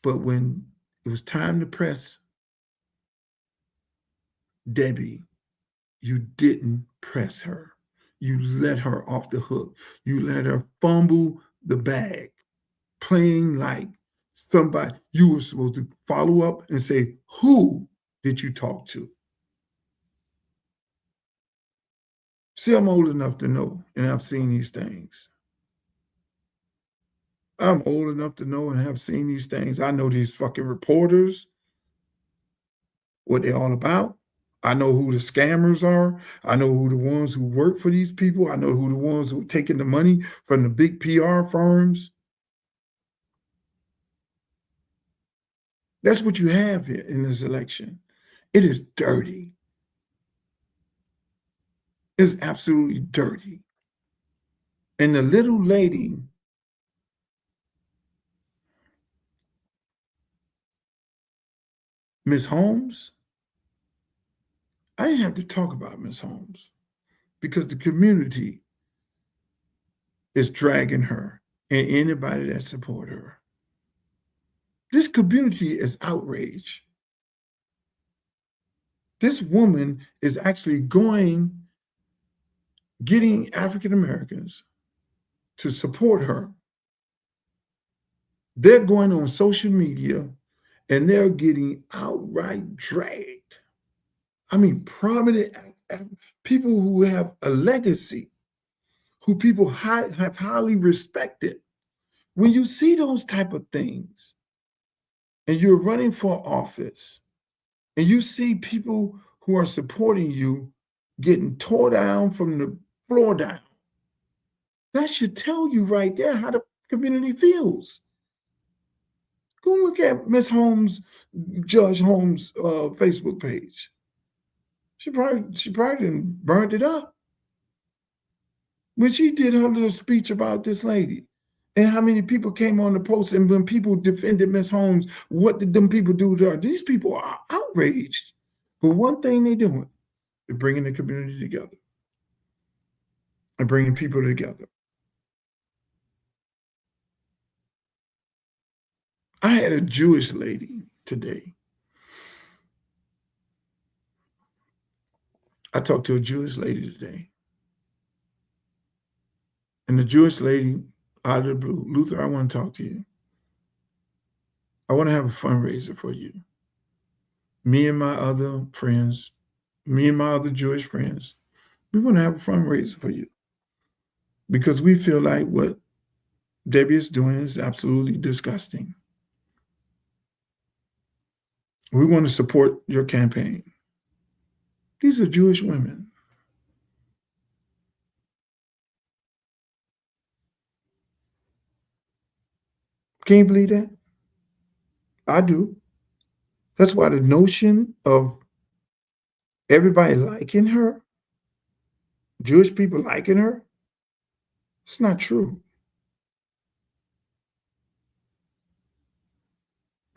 Speaker 2: But when it was time to press Debbie, you didn't press her. you let her off the hook. You let her fumble the bag, playing like somebody. You were supposed to follow up and say, who did you talk to? See, I'm old enough to know, and I've seen these things. I'm old enough to know and have seen these things. I know these fucking reporters, what they're all about. I know who the scammers are. I know who the ones who work for these people. I know who the ones who are taking the money from the big PR firms. That's what you have here in this election. It is dirty. It's absolutely dirty. And the little lady, Miss Holmes, I didn't have to talk about Miss Holmes because the community is dragging her and anybody that support her. This community is outraged. This woman is actually getting African Americans to support her. They're going on social media and they're getting outright dragged. I mean, prominent people who have a legacy, who people have highly respected. When you see those type of things and you're running for office and you see people who are supporting you getting tore down from the floor down, that should tell you right there how the community feels. Go look at Miss Holmes, Judge Holmes' Facebook page. She probably burned it up when she did her little speech about this lady and how many people came on the post. And when people defended Miss Holmes, what did them people do to her? These people are outraged. But one thing they're doing, they're bringing the community together and bringing people together. I had a Jewish lady today. I talked to a Jewish lady today. And the Jewish lady, out of the blue, Luther, I want to talk to you. I want to have a fundraiser for you. Me and my other friends, me and my other Jewish friends, we want to have a fundraiser for you. Because we feel like what Debbie is doing is absolutely disgusting. We want to support your campaign. These are Jewish women. Can you believe that? I do. That's why the notion of everybody liking her, Jewish people liking her, it's not true.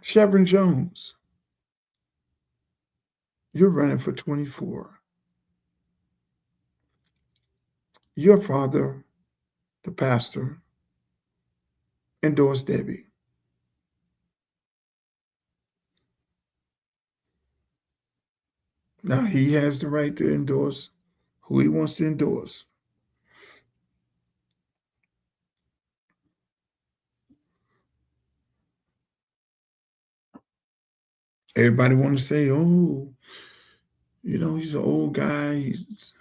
Speaker 2: Chevron Jones, you're running for 24. Your father, the pastor, endorsed Debbie. Now he has the right to endorse who he wants to endorse. Everybody want to say, oh, he's an old guy, he's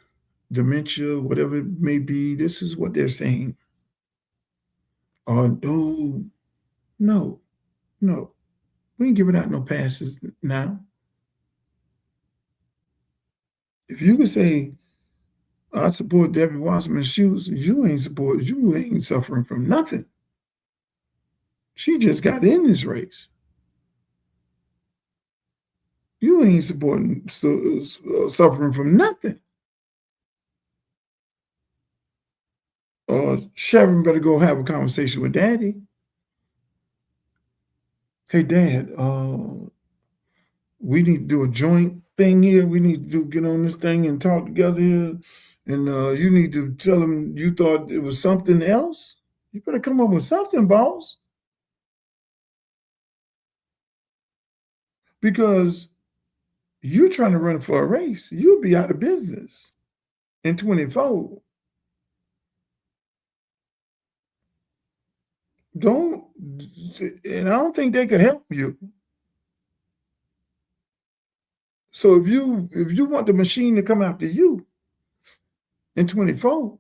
Speaker 2: dementia, whatever it may be. This is what they're saying. Or, oh, no. We ain't giving out no passes now. If you could say, I support Debbie Wasserman's shoes, you ain't suffering from nothing. She just got in this race. You ain't suffering from nothing. Chevron better go have a conversation with Daddy. Hey, Dad, we need to do a joint thing here. We need to get on this thing and talk together here. And you need to tell him you thought it was something else. You better come up with something, boss. Because you're trying to run for a race. You'll be out of business in 24. Don't, and I don't think they can help you. So if you want the machine to come after you in 24,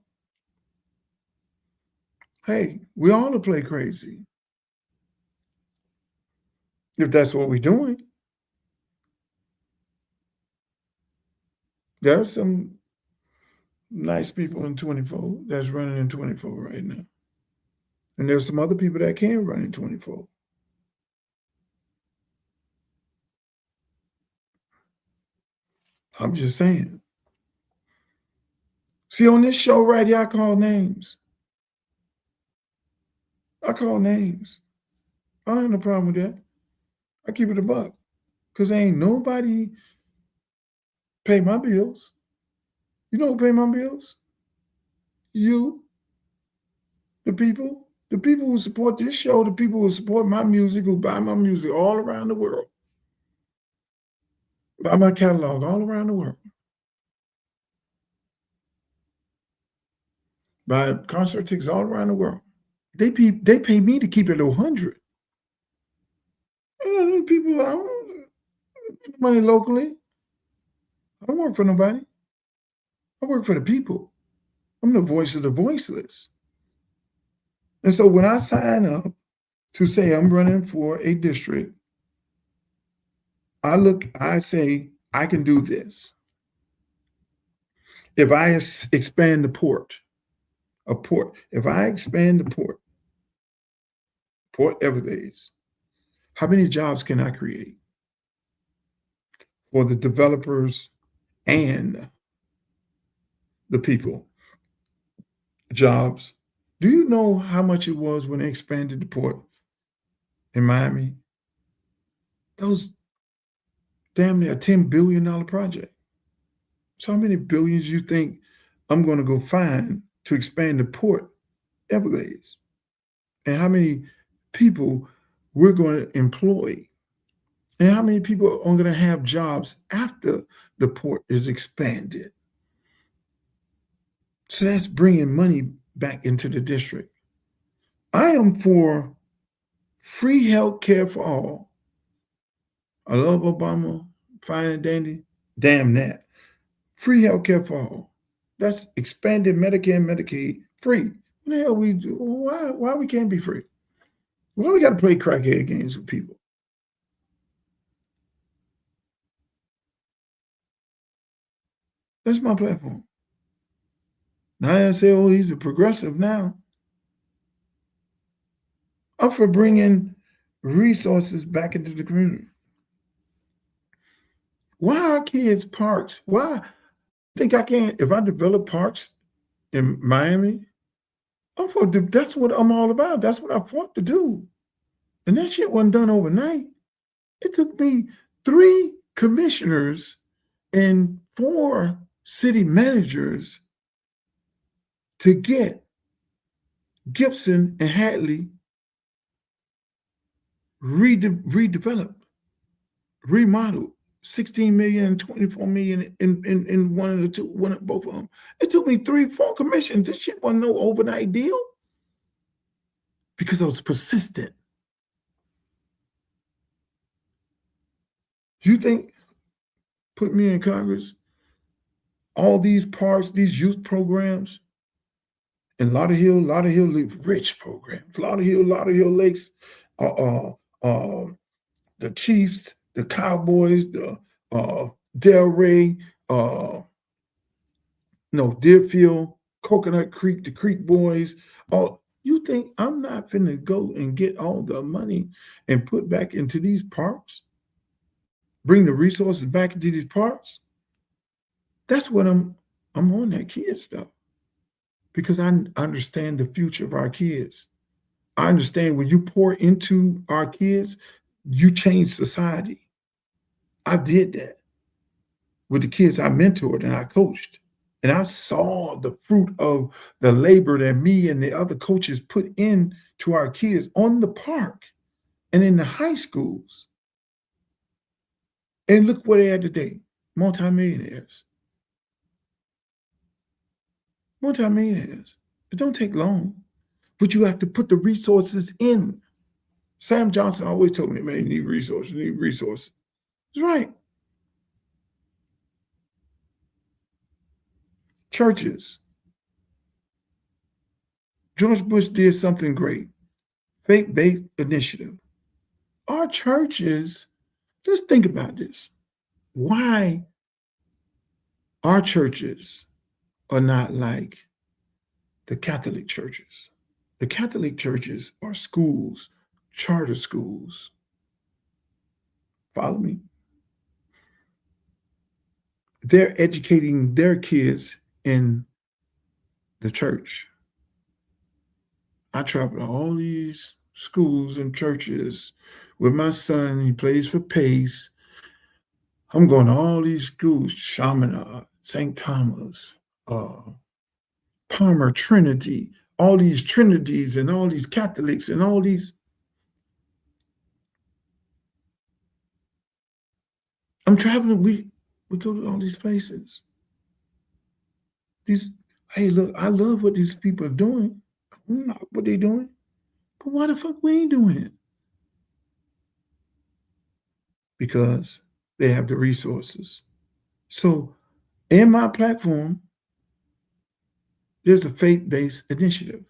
Speaker 2: hey, we all to play crazy. If that's what we're doing. There are some nice people in 24 that's running in 24 right now. And there's some other people that can run in 24. I'm just saying. See, on this show right here, I call names. I call names. I don't have no problem with that. I keep it a buck. Because ain't nobody pay my bills. You know who pay my bills? You. The people who support this show, the people who support my music, who buy my music all around the world. Buy my catalog all around the world. Buy concert tickets all around the world. They pay me to keep it at 100. People, I don't get money locally. I don't work for nobody. I work for the people. I'm the voice of the voiceless. And so when I sign up to say I'm running for a district, I say, I can do this. If I expand the port, if I expand the Port Everglades, how many jobs can I create for the developers and the people? Jobs. Do you know how much it was when they expanded the port in Miami? Those damn near $10 billion project. So how many billions you think I'm going to go find to expand the Port Everglades? And how many people we're going to employ? And how many people are going to have jobs after the port is expanded? So that's bringing money back into the district. I am for free health care for all. I love Obama, fine and dandy. Damn that. Free health care for all. That's expanded Medicare and Medicaid free. What the hell we do? Why we can't be free? Why we got to play crackhead games with people? That's my platform. Now I say, oh, he's a progressive now. I'm for bringing resources back into the community. Why are kids parks? Why think I can, if I develop parks in Miami, that's what I'm all about. That's what I fought to do. And that shit wasn't done overnight. It took me 3 commissioners and 4 city managers to get Gibson and Hatley redeveloped, remodeled. 16 million and 24 million in both of them. It took me 3-4 commissions. This shit wasn't no overnight deal because I was persistent. You think put me in Congress, all these parks, these youth programs, and Lauderhill Rich programs, Lauderhill Lakes, the Chiefs, the Cowboys, the Delray, Deerfield, Coconut Creek, the Creek Boys. You think I'm not finna go and get all the money and put back into these parks? Bring the resources back into these parks? That's what I'm on that kid stuff. Because I understand the future of our kids. I understand when you pour into our kids, you change society. I did that with the kids I mentored and I coached. And I saw the fruit of the labor that me and the other coaches put in to our kids on the park and in the high schools. And look where they are today, multimillionaires. Multimillionaires. It don't take long but you have to put the resources in. Sam Johnson always told me, man, you need resources, you need resources. He's right. Churches. George Bush did something great. Faith-based initiative. Our churches, let's think about this. Why our churches are not like the Catholic churches. The Catholic churches are schools, charter schools. Follow me? They're educating their kids in the church. I travel to all these schools and churches with my son. He plays for Pace. I'm going to all these schools, Chaminade, St. Thomas, Palmer Trinity, all these Trinities and all these Catholics and all these. I'm traveling, we go to all these places. Hey, look, I love what these people are doing. What they doing, but why the fuck we ain't doing it? Because they have the resources. So in my platform, there's a faith-based initiative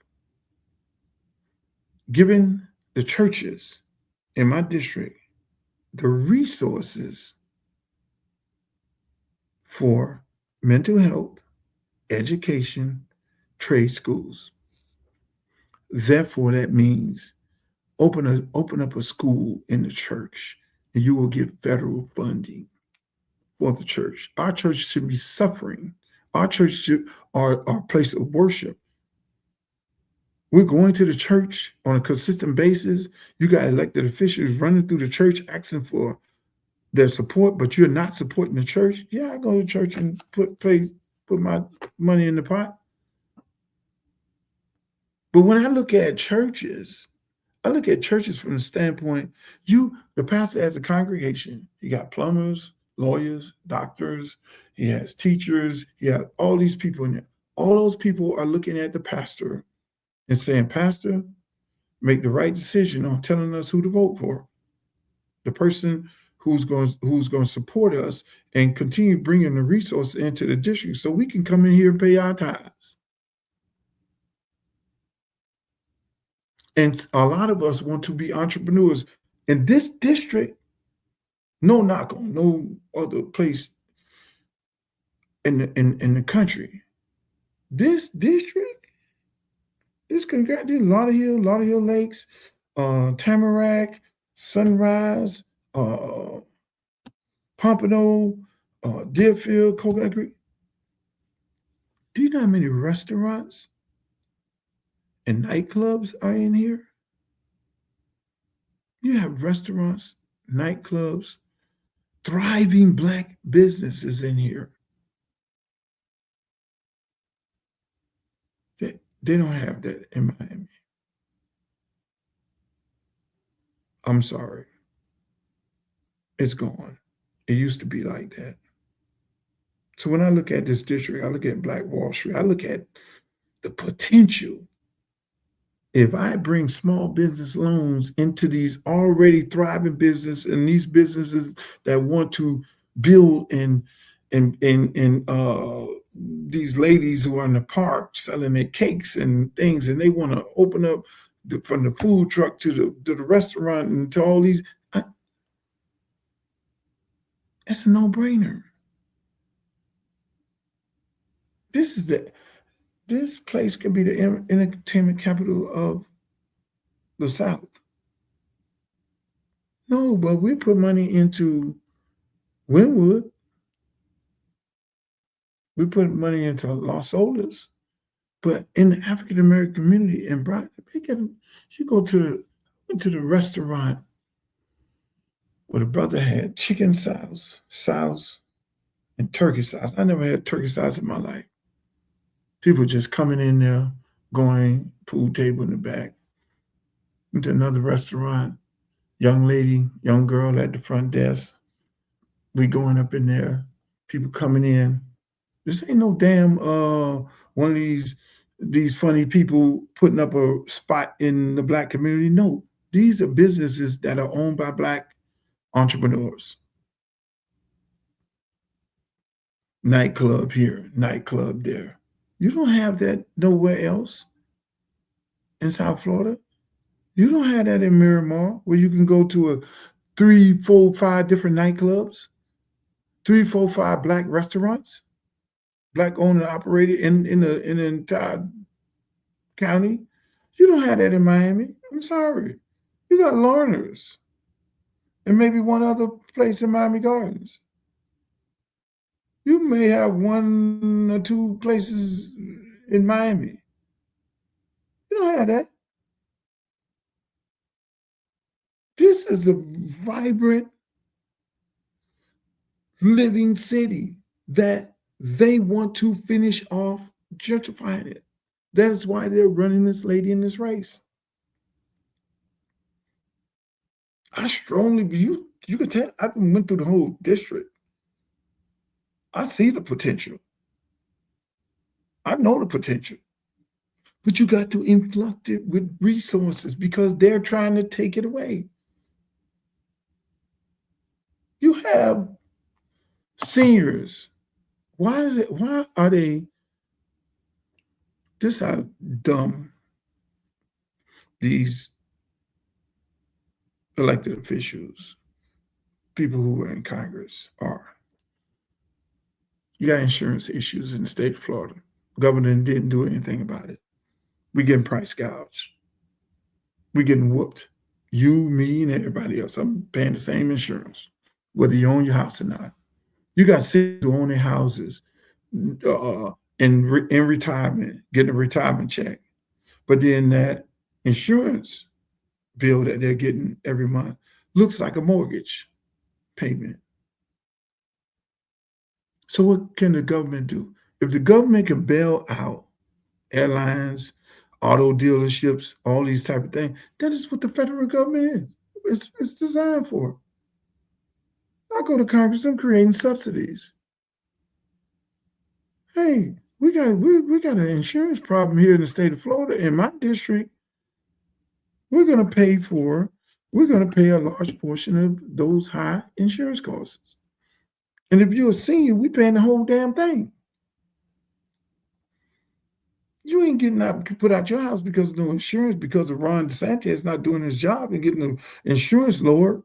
Speaker 2: giving the churches in my district the resources for mental health, education, trade schools. Therefore, that means open up a school in the church and you will get federal funding for the church. Our church should be suffering. Our church should our place of worship. We're going to the church on a consistent basis. You got elected officials running through the church asking for their support, but you're not supporting the church. Yeah, I go to church and put my money in the pot. But when I look at churches, I look at churches from the standpoint, the pastor has a congregation. He got plumbers, lawyers, doctors, he has teachers, he has all these people in there. All those people are looking at the pastor and saying, Pastor, make the right decision on telling us who to vote for. The person who's going to support us and continue bringing the resources into the district so we can come in here and pay our tithes. And a lot of us want to be entrepreneurs. In this district, no knock on no other place in the country. This district, there's Lauderhill Lakes, Tamarack, Sunrise, Pompano, Deerfield, Coconut Creek. Do you know how many restaurants and nightclubs are in here? You have restaurants, nightclubs, thriving Black businesses in here. They don't have that in Miami. I'm sorry. It's gone. It used to be like that. So when I look at this district, I look at Black Wall Street, I look at the potential. If I bring small business loans into these already thriving business and these businesses that want to build in these ladies who are in the park selling their cakes and things, and they want to open up from the food truck to the restaurant and to all these, it's a no-brainer. This place could be the entertainment capital of the South. No, but we put money into Wynwood. We put money into Los Olas. But in the African American community in Brighton, you go to the restaurant where the brother had chicken sauce, and turkey sauce. I never had turkey sauce in my life. People just coming in there, going, pool table in the back. Went to another restaurant, young girl at the front desk. We going up in there, people coming in. This ain't no damn one of these these funny people putting up a spot in the Black community. No, these are businesses that are owned by Black entrepreneurs. Nightclub here, nightclub there. You don't have that nowhere else in South Florida. You don't have that in Miramar, where you can go to a 3, 4, 5 different nightclubs, 3, 4, 5 Black restaurants, Black owned and operated in the entire county. You don't have that in Miami. I'm sorry. You got Larners and maybe one other place in Miami Gardens. You may have 1 or 2 places in Miami. You don't have that. This is a vibrant, living city that they want to finish off gentrifying it. That is why they're running this lady in this race. I strongly, you could tell, I went through the whole district. I see the potential. I know the potential. But you got to influx it with resources because they're trying to take it away. You have seniors. Why are they, this how dumb these elected officials, people who are in Congress are. You got insurance issues in the state of Florida. Governor didn't do anything about it. We're getting price gouged. We're getting whooped. You, me, and everybody else. I'm paying the same insurance, whether you own your house or not. You got cities who own their houses in retirement, getting a retirement check. But then that insurance bill that they're getting every month looks like a mortgage payment. So what can the government do? If the government can bail out airlines, auto dealerships, all these type of things, that is what the federal government is. It's designed for. I go to Congress, I'm creating subsidies. Hey, we got an insurance problem here in the state of Florida. In my district, we're going to pay a large portion of those high insurance costs. And if you're a senior, we paying the whole damn thing. You ain't getting out, put out your house because of no insurance, because of Ron DeSantis not doing his job and getting the insurance lowered.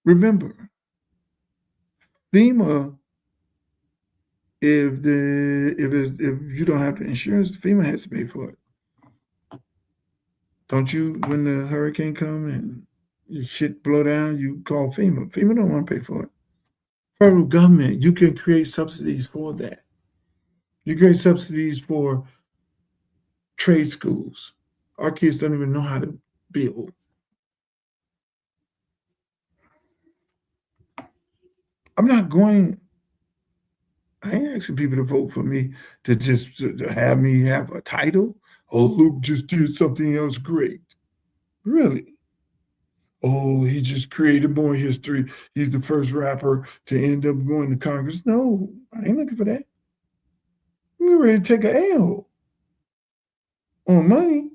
Speaker 2: Remember, FEMA, if you don't have the insurance, FEMA has to pay for it. Don't you, when the hurricane come and your shit blow down, you call FEMA. FEMA don't want to pay for it. Federal government, you can create subsidies for that. You create subsidies for trade schools. Our kids don't even know how to build. I ain't asking people to vote for me to just to have me have a title. Oh, Luke just did something else great. Really? Oh, he just created more history. He's the first rapper to end up going to Congress. No, I ain't looking for that. I'm ready to take an L on money.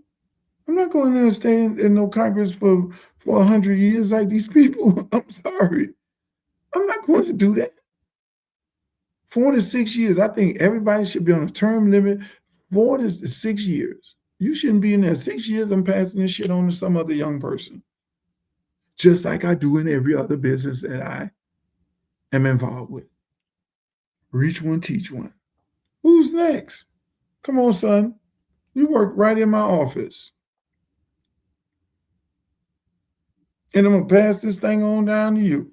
Speaker 2: I'm not going there and stay in no Congress for 100 years like these people. I'm sorry. I'm not going to do that. 4 to 6 years. I think everybody should be on a term limit. 4 to 6 years. You shouldn't be in there 6 years. I'm passing this shit on to some other young person. Just like I do in every other business that I am involved with. Reach one, teach one. Who's next? Come on, son. You work right in my office. And I'm going to pass this thing on down to you.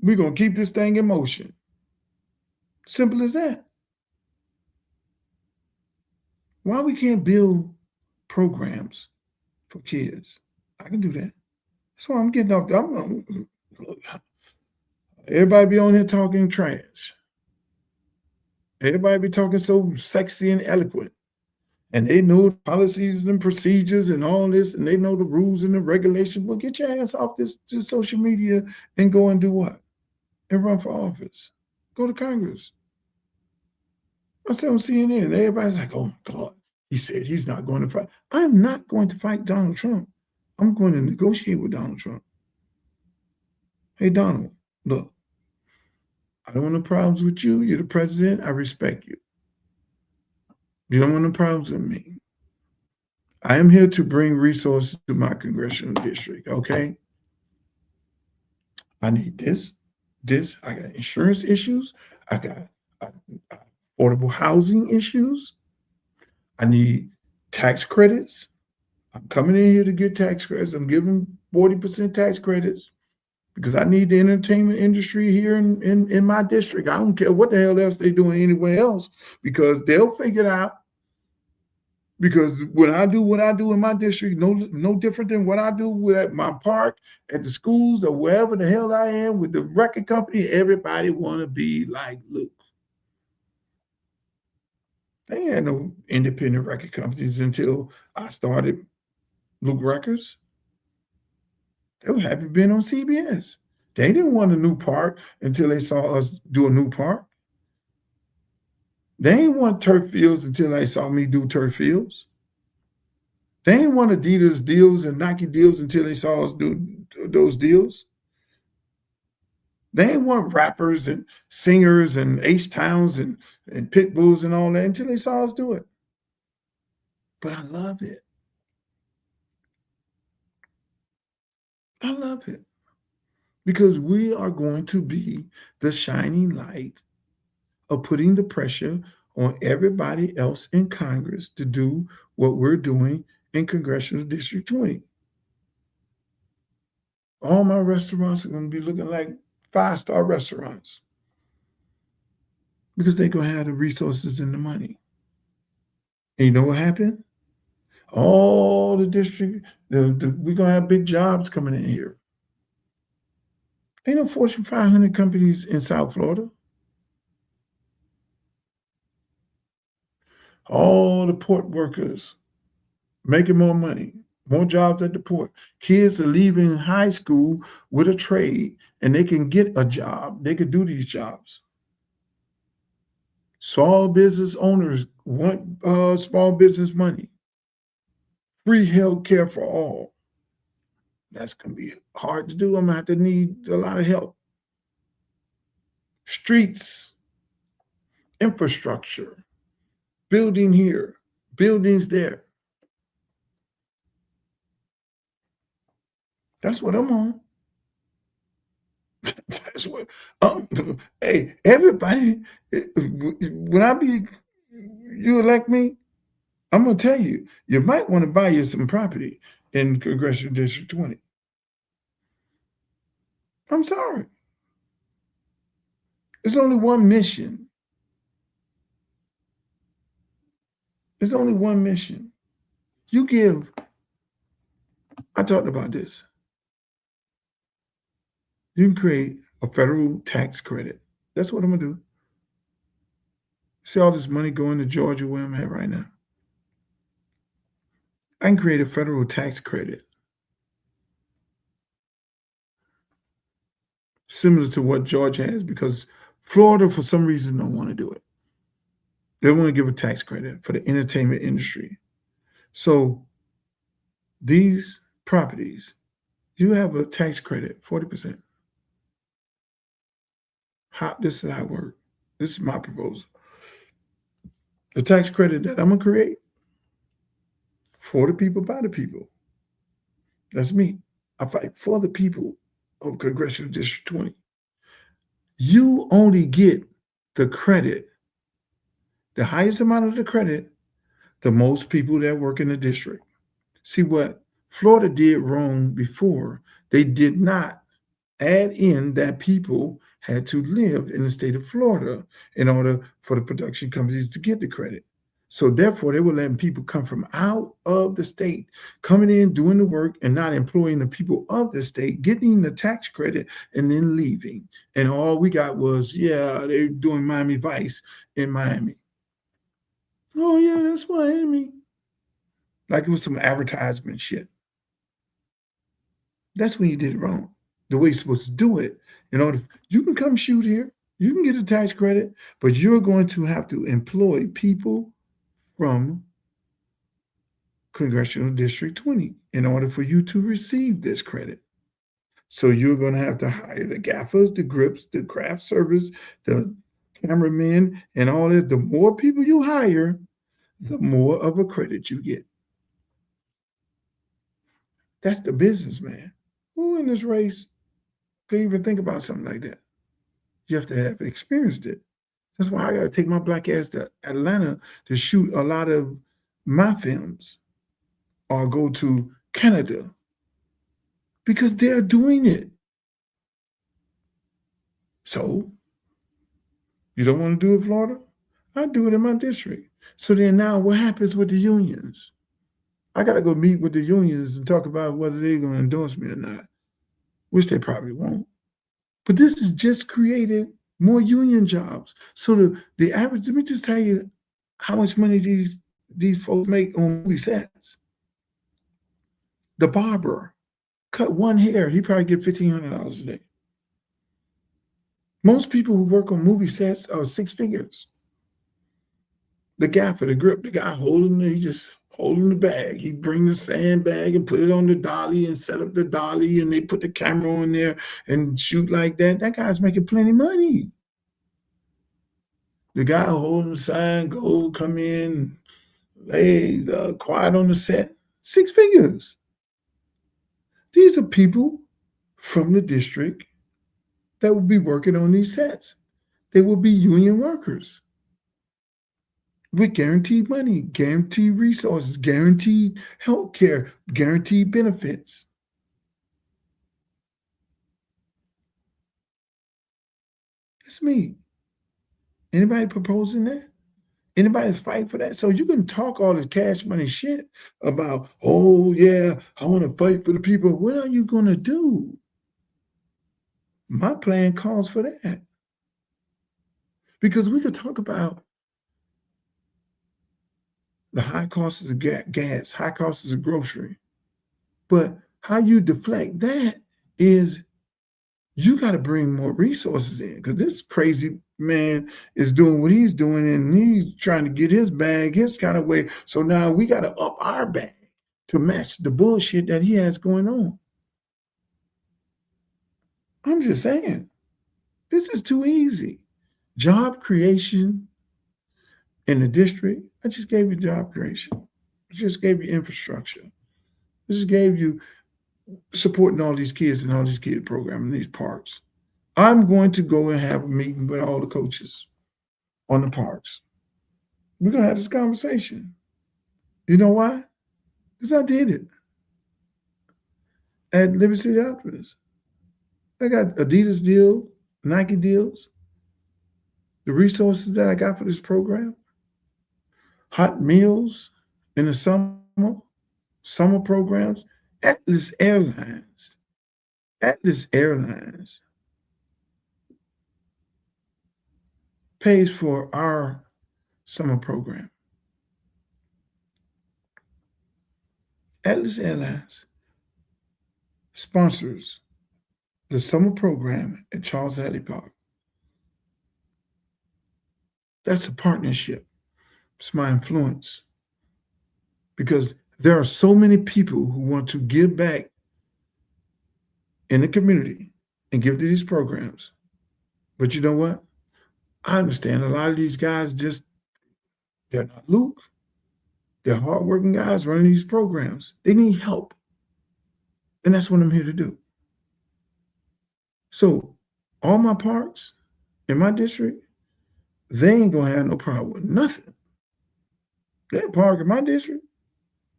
Speaker 2: We're going to keep this thing in motion. Simple as that. Why we can't build programs for kids? I can do that. That's why I'm getting off. Everybody be on here talking trash. Everybody be talking so sexy and eloquent. And they know the policies and procedures and all this, and they know the rules and the regulations. Well, get your ass off this social media and go and do what? and run for office. Go to Congress. I said on CNN, everybody's like, oh, God, he said he's not going to fight. I'm not going to fight Donald Trump. I'm going to negotiate with Donald Trump. Hey, Donald, look, I don't want no problems with you. You're the president. I respect you. You don't want no problems with me. I am here to bring resources to my congressional district, okay? I need this. I got insurance issues. I got affordable housing issues. I need tax credits. I'm coming in here to get tax credits. I'm giving 40% tax credits because I need the entertainment industry here in my district. I don't care what the hell else they're doing anywhere else because they'll figure it out. Because when I do what I do in my district, no different than what I do at my park, at the schools, or wherever the hell I am with the record company, everybody want to be like Luke. They had no independent record companies until I started Luke Records. They were happy being on CBS. They didn't want a new park until they saw us do a new park. They ain't want turf fields until they saw me do turf fields. They ain't want Adidas deals and Nike deals until they saw us do those deals. They ain't want rappers and singers and H-Towns and pit bulls and all that until they saw us do it. But I love it. I love it. Because we are going to be the shining light of putting the pressure on everybody else in Congress to do what we're doing in Congressional District 20. All my restaurants are going to be looking like 5-star restaurants because they're going to have the resources and the money. And you know what happened? All the district, we're going to have big jobs coming in here. Ain't no Fortune 500 companies in South Florida. All the port workers making more money, more jobs at the port. Kids are leaving high school with a trade and they can get a job. They can do these jobs. Small business owners want small business money. Free health care for all. That's going to be hard to do. I'm going to have to need a lot of help. Streets, infrastructure, building here, buildings there. That's what I'm on. That's what hey, everybody, when you elect me, I'm gonna tell you, you might want to buy you some property in Congressional District 20. I'm sorry. There's only one mission. There's only one mission. I talked about this. You can create a federal tax credit. That's what I'm gonna do. See all this money going to Georgia where I'm at right now. I can create a federal tax credit similar to what Georgia has because Florida, for some reason, don't want to do it. They want to give a tax credit for the entertainment industry. So these properties, you have a tax credit, 40%. This is how it works. This is my proposal. The tax credit that I'm going to create for the people, by the people. That's me. I fight for the people of Congressional District 20. You only get the credit, the highest amount of the credit, the most people that work in the district. See what Florida did wrong before, they did not add in that people had to live in the state of Florida in order for the production companies to get the credit. So therefore, they were letting people come from out of the state, coming in, doing the work, and not employing the people of the state, getting the tax credit, and then leaving. And all we got was, yeah, they're doing Miami Vice in Miami. Oh, yeah, that's Miami. Like it was some advertisement shit. That's when you did it wrong. the way you're supposed to do it. You can come shoot here, you can get a tax credit, but you're going to have to employ people from Congressional District 20 in order for you to receive this credit. So you're going to have to hire the gaffers, the grips, the craft service, the cameramen, and all that. The more people you hire, the more of a credit you get. That's the businessman. Who in this race can even think about something like that? You have to have experienced it. That's why I got to take my black ass to Atlanta to shoot a lot of my films or go to Canada because they're doing it. So, you don't want to do it in Florida? I do it in my district. So then now what happens with the unions? I got to go meet with the unions and talk about whether they're going to endorse me or not, which they probably won't. But this has just created more union jobs. So the average, let me just tell you how much money these folks make on movie sets. The barber cut one hair, he probably get $1,500 a day. Most people who work on movie sets are 6 figures. The gaffer, the grip, the guy he just holding the bag. He bring the sandbag and put it on the dolly and set up the dolly, and they put the camera on there and shoot like that. That guy's making plenty of money. The guy holding the sign, go, come in, hey, quiet on the set, 6 figures. These are people from the district that will be working on these sets. They will be union workers with guaranteed money, guaranteed resources, guaranteed health care, guaranteed benefits. It's me. Anybody proposing that? Anybody fight for that? So you can talk all this cash money shit about, oh yeah, I want to fight for the people. What are you going to do? My plan calls for that. Because we could talk about the high costs of gas, high costs of grocery. But how you deflect that is you got to bring more resources in, because this crazy man is doing what he's doing and he's trying to get his bag his kind of way. So now we got to up our bag to match the bullshit that he has going on. I'm just saying, this is too easy. Job creation in the district, I just gave you job creation. I just gave you infrastructure. I just gave you supporting all these kids and all these kid programs in these parks. I'm going to go and have a meeting with all the coaches on the parks. We're going to have this conversation. You know why? Because I did it at Liberty City Optimist. I got Adidas deal, Nike deals, the resources that I got for this program, hot meals in the summer programs, Atlas Airlines pays for our summer program. Atlas Airlines sponsors the summer program at Charles Hadley Park. That's a partnership. It's my influence. Because there are so many people who want to give back in the community and give to these programs. But you know what? I understand a lot of these guys they're not Luke. They're hardworking guys running these programs. They need help. And that's what I'm here to do. So all my parks in my district, they ain't going to have no problem with nothing. That park in my district,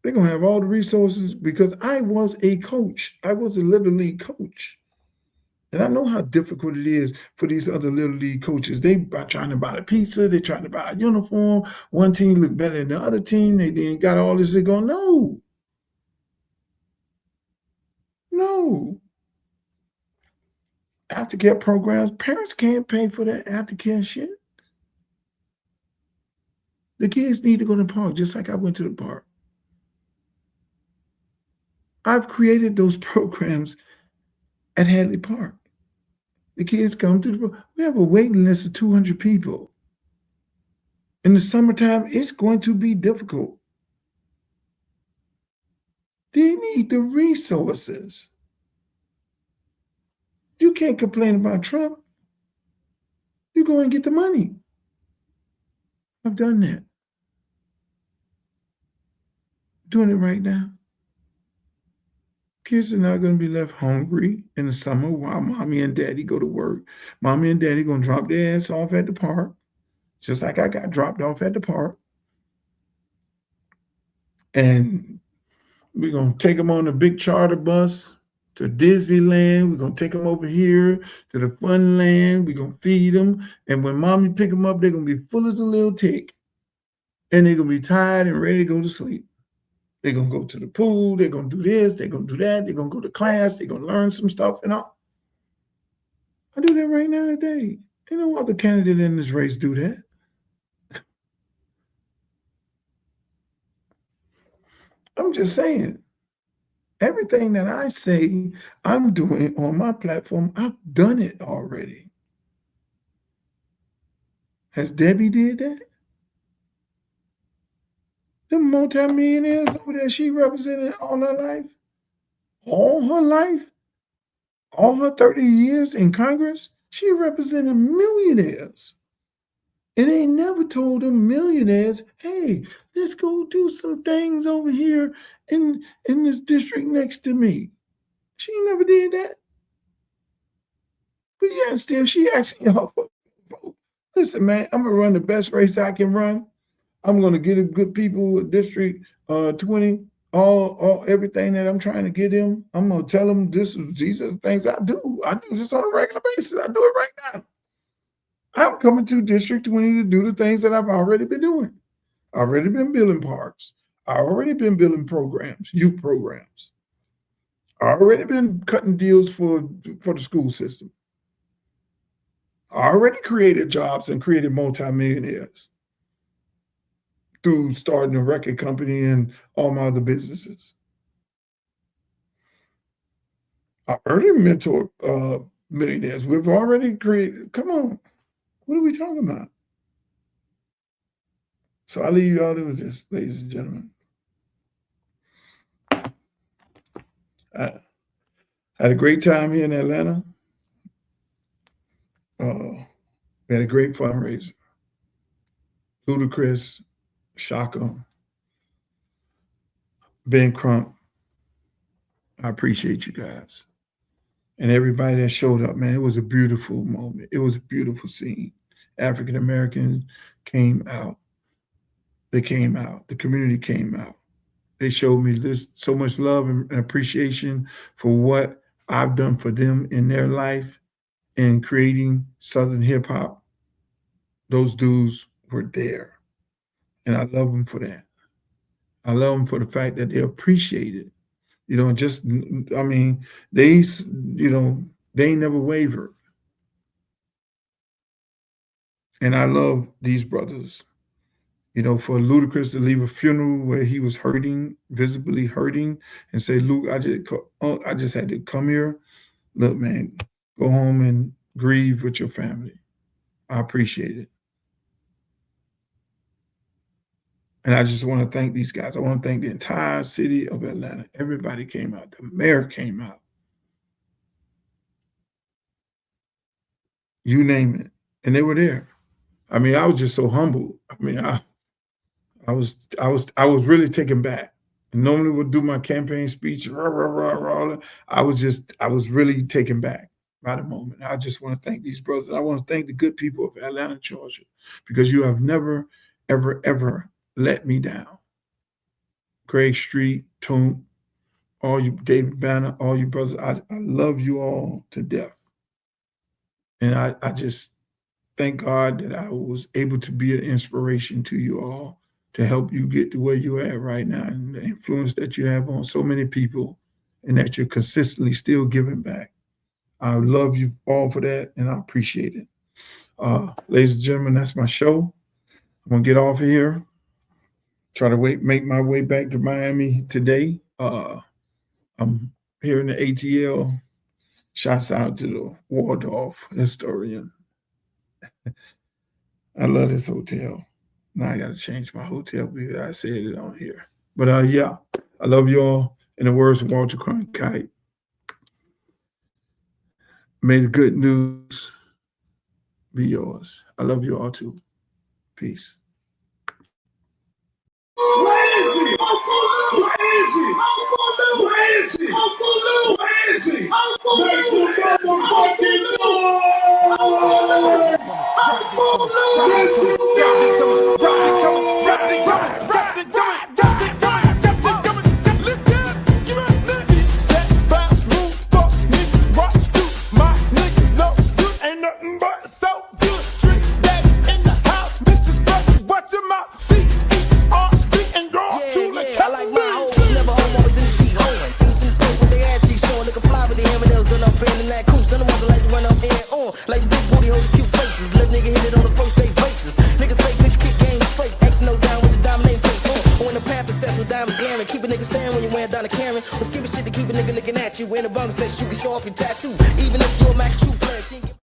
Speaker 2: they're going to have all the resources because I was a coach. I was a Little League coach. And I know how difficult it is for these other Little League coaches. They are trying to buy a pizza. They're trying to buy a uniform. One team look better than the other team. They then got all this. They go, no. Aftercare programs, parents can't pay for that aftercare shit. The kids need to go to the park just like I went to the park. I've created those programs at Hadley Park. The kids come to we have a waiting list of 200 people. In the summertime, it's going to be difficult. They need the resources. You can't complain about Trump. You go and get the money. I've done that. Doing it right now. Kids are not going to be left hungry in the summer while mommy and daddy go to work. Mommy and daddy going to drop their ass off at the park, just like I got dropped off at the park. And we're going to take them on a big charter bus to Disneyland. We're going to take them over here to the fun land. We're going to feed them. And when mommy pick them up, they're going to be full as a little tick. And they're going to be tired and ready to go to sleep. They're going to go to the pool. They're going to do this. They're going to do that. They're going to go to class. They're going to learn some stuff and all. I do that right now today. Ain't no other candidate in this race do that. I'm just saying, everything that I say I'm doing on my platform, I've done it already. Has Debbie did that? The multimillionaires over there she represented all her life? All her life? All her 30 years in Congress? She represented millionaires. And they never told them millionaires, hey, let's go do some things over here in this district next to me. She never did that. But yeah, still, she asking y'all for vote. Listen, man, I'm going to run the best race I can run. I'm going to get a good people with District 20, all everything that I'm trying to get them. I'm going to tell them these are the things I do. I do this on a regular basis. I do it right now. I'm coming to District 20 to do the things that I've already been doing. I've already been building parks. I've already been building programs, youth programs. I've already been cutting deals for the school system. I already created jobs and created multimillionaires through starting a record company and all my other businesses. I already mentored millionaires. We've already created, come on. What are we talking about? So I leave y'all with this, ladies and gentlemen. I had a great time here in Atlanta. We had a great fundraiser. Ludacris, Shaka, Ben Crump. I appreciate you guys. And everybody that showed up, man, it was a beautiful moment. It was a beautiful scene. African Americans came out. They came out. The community came out. They showed me this so much love and appreciation for what I've done for them in their life in creating Southern hip hop. Those dudes were there. And I love them for that. I love them for the fact that they appreciate it. You know, just, I mean, they ain't never wavered. And I love these brothers. You know, for Ludacris to leave a funeral where he was hurting, visibly hurting, and say, Luke, I just had to come here. Look, man, go home and grieve with your family. I appreciate it. And I just want to thank these guys. I want to thank the entire city of Atlanta. Everybody came out. The mayor came out. You name it. And they were there. I mean, I was just so humbled. I mean, I was really taken back. Normally would do my campaign speech. I was really taken back by the moment. I just want to thank these brothers. I want to thank the good people of Atlanta, Georgia, because you have never, ever, ever let me down. Craig Street, Toon, all you, David Banner, all you brothers, I love you all to death. And I just thank God that I was able to be an inspiration to you all, to help you get to where you're at right now, and the influence that you have on so many people, and that you're consistently still giving back. I love you all for that, and I appreciate it. Ladies and gentlemen, that's my show. I'm gonna get off of here. Try to make my way back to Miami today. I'm here in the ATL Shouts out to the Waldorf historian. I love this hotel. Now I got to change my hotel because I said it on here. But yeah, I love y'all. In the words of Walter Cronkite, may the good news be yours. I love you all too. Peace.
Speaker 1: Where is he? Uncle Lou? Where is he? Uncle Lou? Where is he? Uncle Lou? Where is he? Uncle Lou? Make some motherfucking noise! Uncle like the big booty hoes, cute faces. Let nigga hit it on the first day basis. Niggas fake bitch, kick game straight. X no down with the dominate face on. Or in the path of sex with diamonds glaring. Keep a nigga staring when you wearing down a Karen. Or skipping shit to keep a nigga looking at you. In the bunk sex, you can show off your tattoo. Even if you're a max true player, she ain't